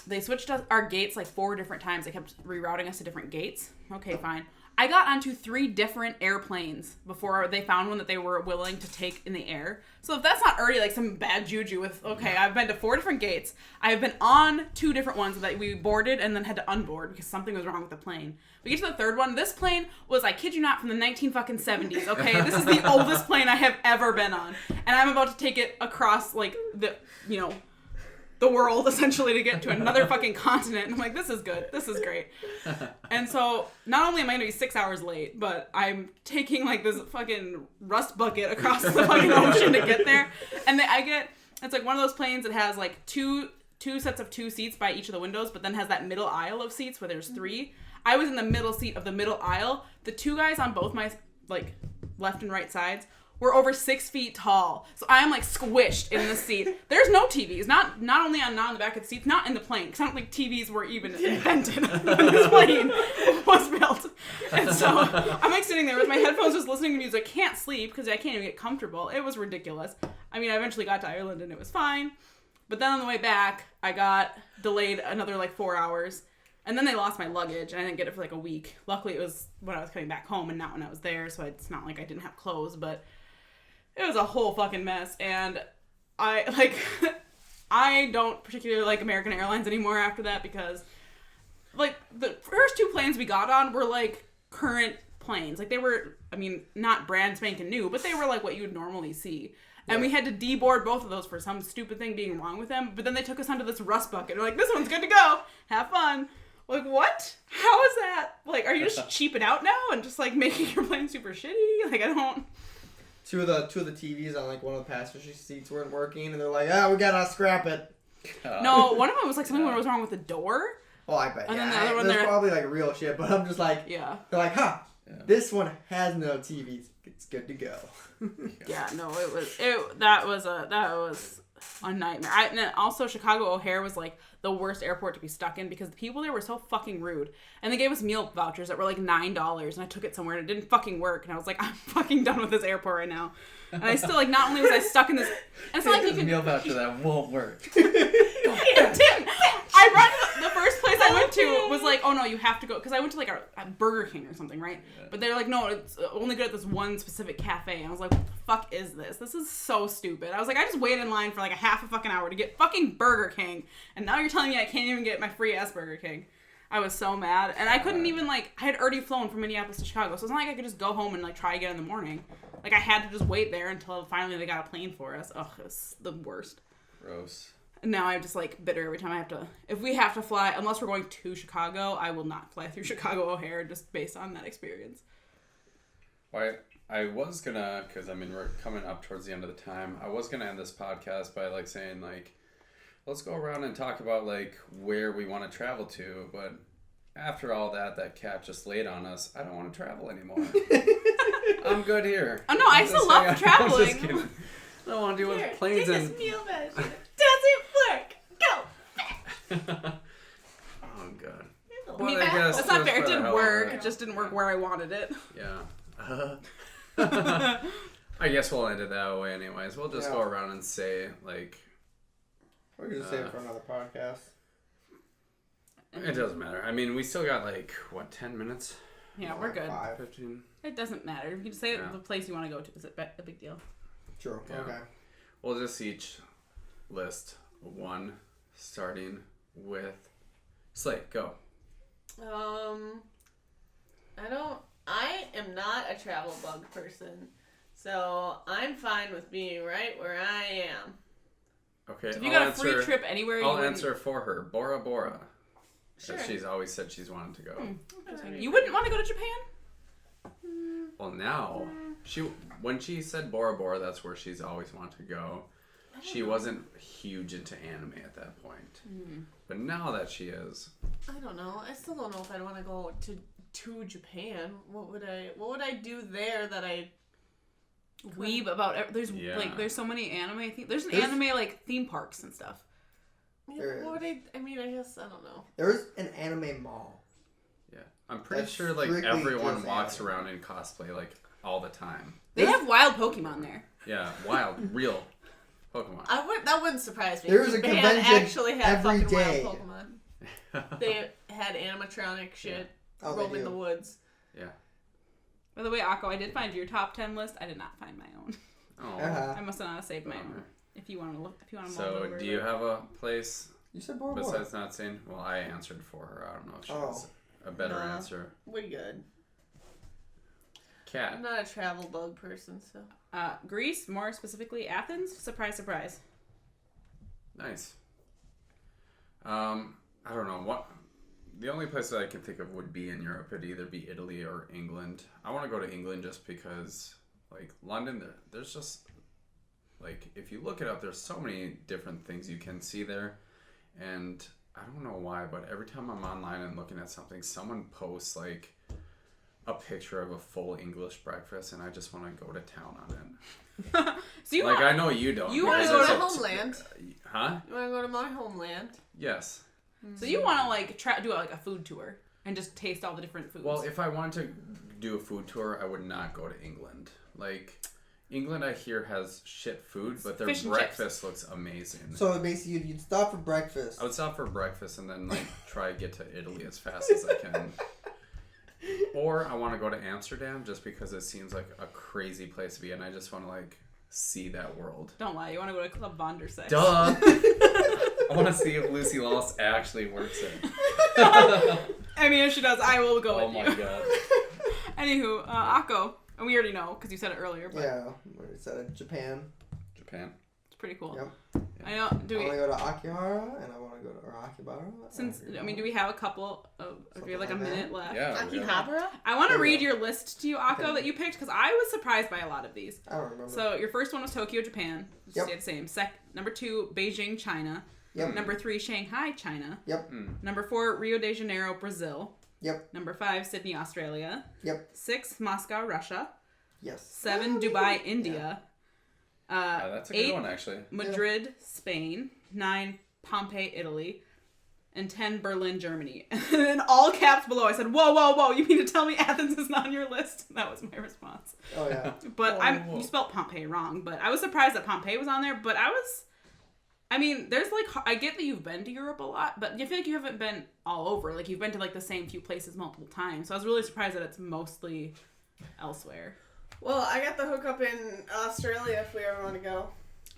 they switched our gates like 4 different times. They kept rerouting us to different gates. Okay, fine. I got onto 3 different airplanes before they found one that they were willing to take in the air. So if that's not already like some bad juju with, okay, I've been to 4 different gates. I've been on 2 different ones that we boarded and then had to unboard because something was wrong with the plane. We get to the 3rd one. This plane was, I kid you not, from the 1970s, okay? This is the oldest plane I have ever been on. And I'm about to take it across like the world, essentially, to get to another fucking continent. I'm like, this is good. This is great. And so, not only am I going to be 6 hours late, but I'm taking, like, this fucking rust bucket across the fucking ocean to get there. And it's like one of those planes that has, like, two sets of 2 seats by each of the windows, but then has that middle aisle of seats where there's 3. I was in the middle seat of the middle aisle. The 2 guys on both my, like, left and right sides were over 6 feet tall. So I'm like squished in the seat. There's no TVs. Not only on the back of the seats, not in the plane. Because I don't think TVs were even invented when this plane was built. And so I'm like sitting there with my headphones just listening to music. Can't sleep because I can't even get comfortable. It was ridiculous. I mean, I eventually got to Ireland and it was fine. But then on the way back, I got delayed another like 4 hours. And then they lost my luggage, and I didn't get it for like a week. Luckily, it was when I was coming back home and not when I was there, so it's not like I didn't have clothes, but it was a whole fucking mess. And I don't particularly like American Airlines anymore after that because, like, the first 2 planes we got on were, like, current planes. Like, they were, I mean, not brand spanking new, but they were, like, what you would normally see. And we had to deboard both of those for some stupid thing being wrong with them. But then they took us onto this rust bucket. They're like, this one's good to go. Have fun. Like, what? How is that? Like, are you just cheaping out now and just, like, making your plane super shitty? Like, I don't... Two of the TVs on, like, one of the passenger seats weren't working, and they're like, we gotta scrap it. No, one of them was, like, something was wrong with the door. Oh, I bet. And then yeah, the other one, there's probably, like, real shit, but I'm just like... Yeah. They're like, this one has no TVs. It's good to go. Yeah, no, that was a nightmare. And then also Chicago O'Hare was like the worst airport to be stuck in because the people there were so fucking rude. And they gave us meal vouchers that were like $9 and I took it somewhere and it didn't fucking work. And I was like, I'm fucking done with this airport right now. And I still, like, not only was I stuck in this... And it's not like you can... meal voucher that won't work. It didn't. I brought the first place I went to was like, oh no, you have to go. Because I went to like a Burger King or something, right? Yeah. But they're like, no, it's only good at this one specific cafe. And I was like, what the fuck is this? This is so stupid. I was like, I just waited in line for like a half a fucking hour to get fucking Burger King. And now you're telling me I can't even get my free ass Burger King. I was so mad. And I couldn't even, like, I had already flown from Minneapolis to Chicago. So it's not like I could just go home and, like, try again in the morning. Like, I had to just wait there until finally they got a plane for us. Ugh, it was the worst. Gross. And now I'm just, like, bitter every time I have to... If we have to fly, unless we're going to Chicago, I will not fly through Chicago O'Hare just based on that experience. Well, I was gonna, because, I mean, we're coming up towards the end of the time. I was gonna end this podcast by, like, saying, like, let's go around and talk about, like, where we want to travel to, but after all that cat just laid on us, I don't want to travel anymore. I'm good here. Oh, no, I still love traveling. I don't want to deal with planes and... Take this meal voucher. Doesn't work. Go. Oh, God. Well, that's not fair. It didn't work. It just didn't work where I wanted it. Yeah. I guess we'll end it that way anyways. We'll just go around and say, like... We're going to save it for another podcast. It doesn't matter. I mean, we still got, like, 10 minutes? Yeah, we're good. 15? It doesn't matter. You can say the place you want to go to. Is it a big deal? Sure. Yeah. Okay. We'll just each list one, starting with Slate. Go. I am not a travel bug person, so I'm fine with being right where I am. Okay. So if you got a free trip anywhere, I'll answer for her. Bora Bora. Sure. She's always said she's wanted to go. You wouldn't want to go to Japan? Well, now when she said Bora Bora, that's where she's always wanted to go. She wasn't huge into anime at that point, but now that she is, I don't know. I still don't know if I'd want to go to Japan. What would I do there that I weeb about. There's there's so many anime. There's anime like theme parks and stuff. Yeah, I guess I don't know. There's an anime mall. Yeah, I'm pretty That's sure like strictly everyone just walks anime. around in cosplay like all the time. They have wild Pokemon there. Yeah, wild, real Pokemon. That wouldn't surprise me. There's a Japan convention actually had every fucking day. wild Pokemon. They had animatronic shit roam in the woods. Yeah. By the way, Akko, I did find your top 10 list. I did not find my own. Oh. I must not have saved my own. If you want to look, if you want to. So, do you have a place You said Bora Bora. besides not saying? Well, I answered for her. I don't know if she has a better answer. We're good. Cat. I'm not a travel bug person, so. Greece, more specifically Athens. Surprise, surprise. Nice. I don't know what. The only place that I can think of would be in Europe. It'd either be Italy or England. I want to go to England just because, like, London, there's just, like, if you look it up, there's so many different things you can see there. And I don't know why, but every time I'm online and looking at something, someone posts, like, a picture of a full English breakfast, and I just want to go to town on it. So you like, want, I know you don't. you wanna because go there's to a- Homeland? Huh? You want to go to my homeland? Yes. so you want to like do like a food tour and just taste all the different foods. Well, if I wanted to do a food tour, I would not go to England. Like, England, I hear, has shit food, but their Fish and breakfast looks amazing. So basically, you'd stop for breakfast. I would stop for breakfast and then, like, try to get to Italy as fast as I can. Or I want to go to Amsterdam just because it seems like a crazy place to be, and I just want to, like, see that world. Don't lie, you want to go to Club Van der Sex. Duh! I want to see if Lucy Lawless actually works it. I mean, if she does, I will go Oh with my you. god. Anywho, Akko, and we already know because you said it earlier, but Yeah, what is that? Japan. Japan. it's pretty cool. Yep. I know. Do I we? want to go to Akihara and I want to go to Akibara. Since I mean, do we have a couple of? Do we have like a Something like minute left? Yeah. we have- Akihabara? I want to There we read go. your list to you, Akko, Okay. that you picked because I was surprised by a lot of these. I don't remember. So your first one was Tokyo, Japan. Which Yep. stayed the same. Number 2, Beijing, China. Yep. Number 3, Shanghai, China. Yep. Number 4, Rio de Janeiro, Brazil. Yep. Number 5, Sydney, Australia. Yep. 6, Moscow, Russia. Yes. 7, Dubai, India. that's a 8, good one, actually. Madrid, Spain. 9, Pompeii, Italy. And 10, Berlin, Germany. And in all caps below, I said, whoa, whoa, whoa, you mean to tell me Athens is not on your list? That was my response. Oh yeah. But Whoa. you spelled Pompeii wrong, but I was surprised that Pompeii was on there, but I mean, there's like, I get that you've been to Europe a lot, but I feel like you haven't been all over. Like, you've been to like the same few places multiple times. So I was really surprised that it's mostly elsewhere. Well, I got the hookup in Australia if we ever want to go.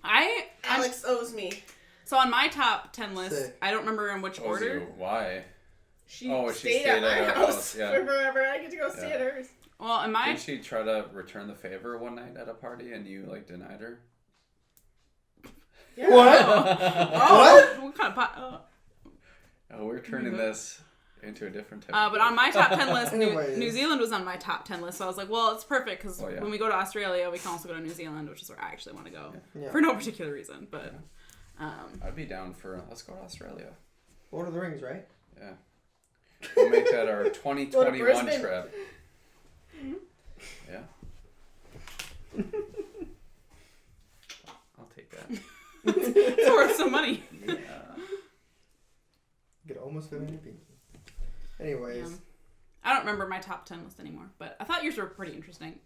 Alex owes me. So on my top 10 list, Sick. I don't remember in which order. Why? She stayed stayed at my our house yeah. for forever. I get to go stay Yeah. at hers. Well, in my Did she try to return the favor one night at a party and you, like, denied her? Yeah. What? what kind of pot? Oh, we're turning this into a different type But on my top 10 list, Anyways. New Zealand was on my top 10 list. So I was like, well, it's perfect because Oh, yeah. when we go to Australia, we can also go to New Zealand, which is where I actually want to go. Yeah. For no particular reason, but I'd be down for, let's go to Australia. Lord of the Rings, right? Yeah. We'll make that our Go 2021 to Brisbane. trip. Yeah. I'll take that. it's worth some money. Yeah. Could almost fit in your pinky. Anyways. Yeah. I don't remember my top 10 list anymore, but I thought yours were pretty interesting.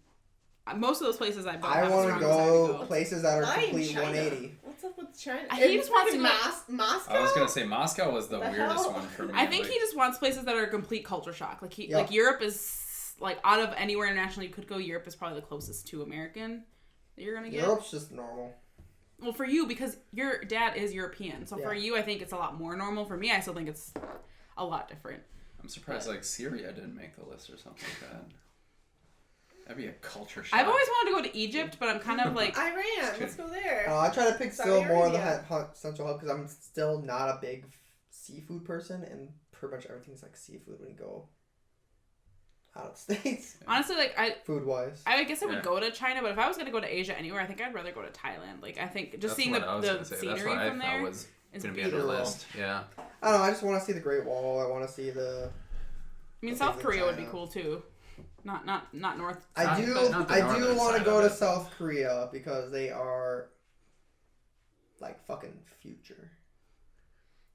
Most of those places I I want to go places that are Why in complete China? 180. What's up with China? He just wants to go- Moscow. I was gonna say Moscow was the The weirdest hell? one for me. I think like, he just wants places that are a complete culture shock. Like Yeah. like Europe is like out of anywhere international you could go. Europe is probably the closest to American that you're gonna get. Europe's just normal. Well, for you because your dad is European, so for Yeah. you I think it's a lot more normal. For me, I still think it's a lot different. I'm surprised like Syria didn't make the list or something like that. That'd be a culture shock. I've always wanted to go to Egypt, but I'm kind of like Iran. Let's go there. I try to pick Saudi still more of the Arabia. Central Hub because I'm still not a big seafood person, and pretty much everything's like seafood when you go out of the States, honestly like food wise. I guess I would Yeah. go to China, but if I was gonna go to Asia anywhere, I think I'd rather go to Thailand. Like I think just That's seeing what I was the gonna say. That's scenery what I from thought there was is gonna be on the beautiful. list. Yeah. I don't know. I just want to see the Great Wall. I want to see the. I mean, the South things in Korea would be China. cool too. Not North. I do not the northern want to side go of to it. South Korea because they are like fucking future.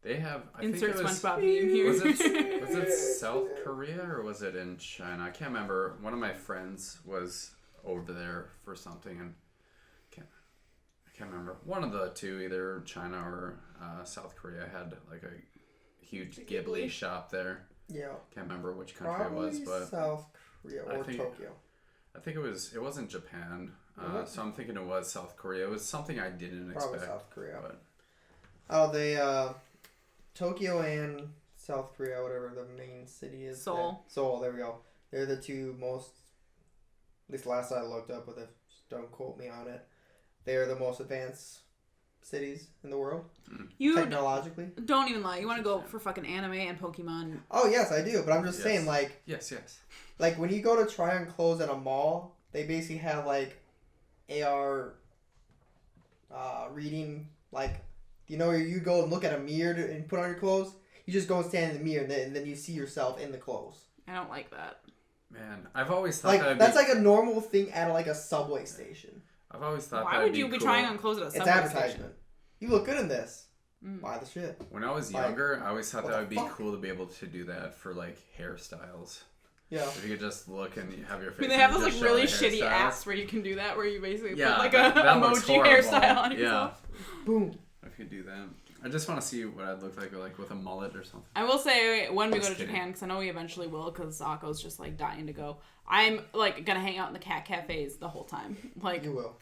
They have. I Insert think it was, SpongeBob meme here. was it South Korea or was it in China? I can't remember. One of my friends was over there for something, and I can't remember. One of the two, either China or South Korea, had like a huge Ghibli shop there. Yeah. Can't remember which country Probably it was, but South Korea or Tokyo. I think it wasn't Japan. What? So I'm thinking it was South Korea. It was something I didn't Probably expect. South Korea. But Oh, they Tokyo and South Korea, whatever the main city is. Seoul. Seoul, there we go. They're the two most, at least last I looked up, but don't quote me on it. They are the most advanced cities in the world, You technologically. don't even lie. You want to go for fucking anime and Pokemon. Oh, yes, I do, but I'm just Yes. saying, like, yes. like when you go to try on clothes at a mall, they basically have, like, AR reading, like, you know, where you go and look at a mirror and put on your clothes? You just go and stand in the mirror, and then you see yourself in the clothes. I don't like that. Man, I've always thought Like that'd that's be, like a normal thing at like a subway station. I've always thought Why that'd would you be cool. trying on clothes at a It's subway advertisement. station? You look good in this. Mm. Buy the shit. When I was Like, younger, I always thought what that the would be fuck? cool to be able to do that for like hairstyles. Yeah. If you could just look and you have your I face. mean, they have and those just like show really the shitty hairstyles. apps where you can do that, where you basically Yeah, put like that a looks emoji horrible. hairstyle on Yeah. yourself. Boom. If you could do that, I just want to see what I'd look like with a mullet or something. I will say when we go Just to kidding. Japan, because I know we eventually will, because Akko's just like dying to go. I'm like gonna hang out in the cat cafes the whole time. Like You will.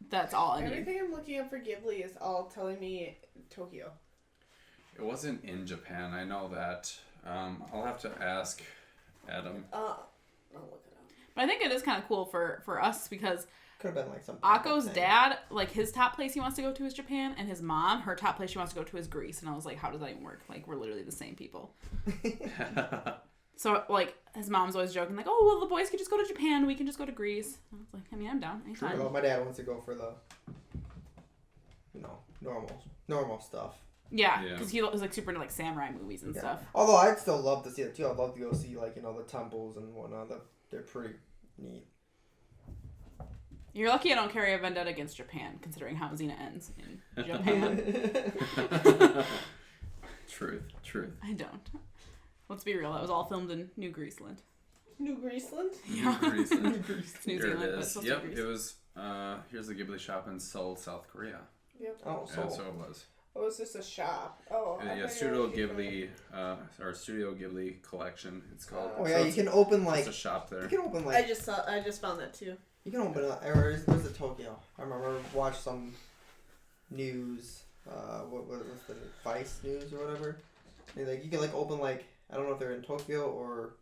that's all I need. Everything I'm looking up for Ghibli is all telling me Tokyo. It wasn't in Japan. I know that. I'll have to ask Adam. I'll look it up. But I think it is kind of cool for us because Could have been like some. Akko's dad, like his top place he wants to go to is Japan, and his mom, her top place she wants to go to is Greece. And I was like, how does that even work? Like we're literally the same people. So like his mom's always joking like, oh well the boys can just go to Japan, we can just go to Greece. I was like, I mean I'm down anytime. Well, my dad wants to go for the, normal stuff. Yeah, Yeah. because he was like super into like samurai movies and Yeah. stuff. Although I'd still love to see it too. I'd love to go see like the temples and whatnot. They're pretty neat. You're lucky I don't carry a vendetta against Japan, considering how Xena ends in Japan. Truth. I don't. Let's be real, that was all filmed in New Greaseland. New Greaseland? Yeah. Greece. It's New Here Zealand, it but it's is. supposed to Yep, be Greece. it was. Here's the Ghibli shop in Seoul, South Korea. Yep. Oh, So so it was. Oh, it's just a shop. Oh, I Yeah, thought you Studio were looking for- Ghibli, or Studio Ghibli collection. It's called. oh So yeah, you it's- can open It's like a shop there. you can open I like just found that too. you can open or was it Tokyo? I remember watched some news. What was the Vice news or whatever? And, like you can like open like I don't know if they're in Tokyo or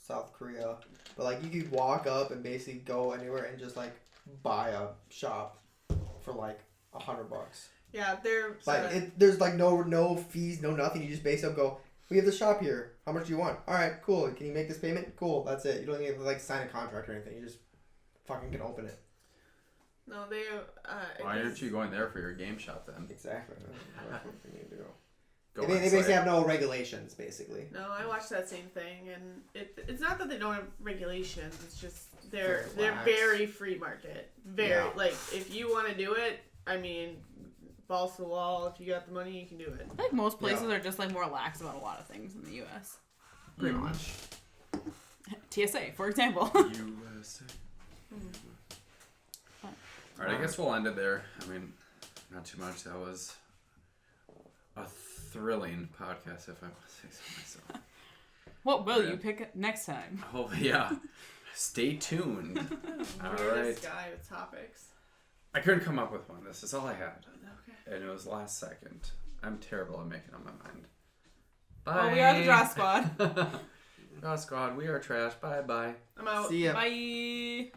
South Korea, but like you could walk up and basically go anywhere and just like buy a shop for like $100. Yeah, they're Like there's like no fees, no nothing. You just basically go. We have the shop here. How much do you want? All right, cool. Can you make this payment? Cool. That's it. You don't even have to like sign a contract or anything. You just fucking can open it. no, they. Why aren't you going there for your game shop then? Exactly. That's what you need to go. Go They on basically site. have no regulations, basically. No, I watched that same thing, and it's not that they don't have regulations. It's just they're Very lax. very free market. Very Yeah. like if you want to do it, I mean, balls to the wall. If you got the money, you can do it. I think most places are just like more lax about a lot of things in the U.S. Pretty much. TSA, for example. USA. All right, I guess we'll end it there. I mean, not too much. That was a thrilling podcast, if I want to say so myself. What will Yeah. you pick next time? Oh yeah, stay tuned. All Weirdest right, guy with topics. I couldn't come up with one. This is all I had, Okay. and it was last second. I'm terrible at making up my mind. Bye. Oh, we are the Draw Squad. Draw Squad. We are trash. Bye bye. I'm out. See ya. Bye.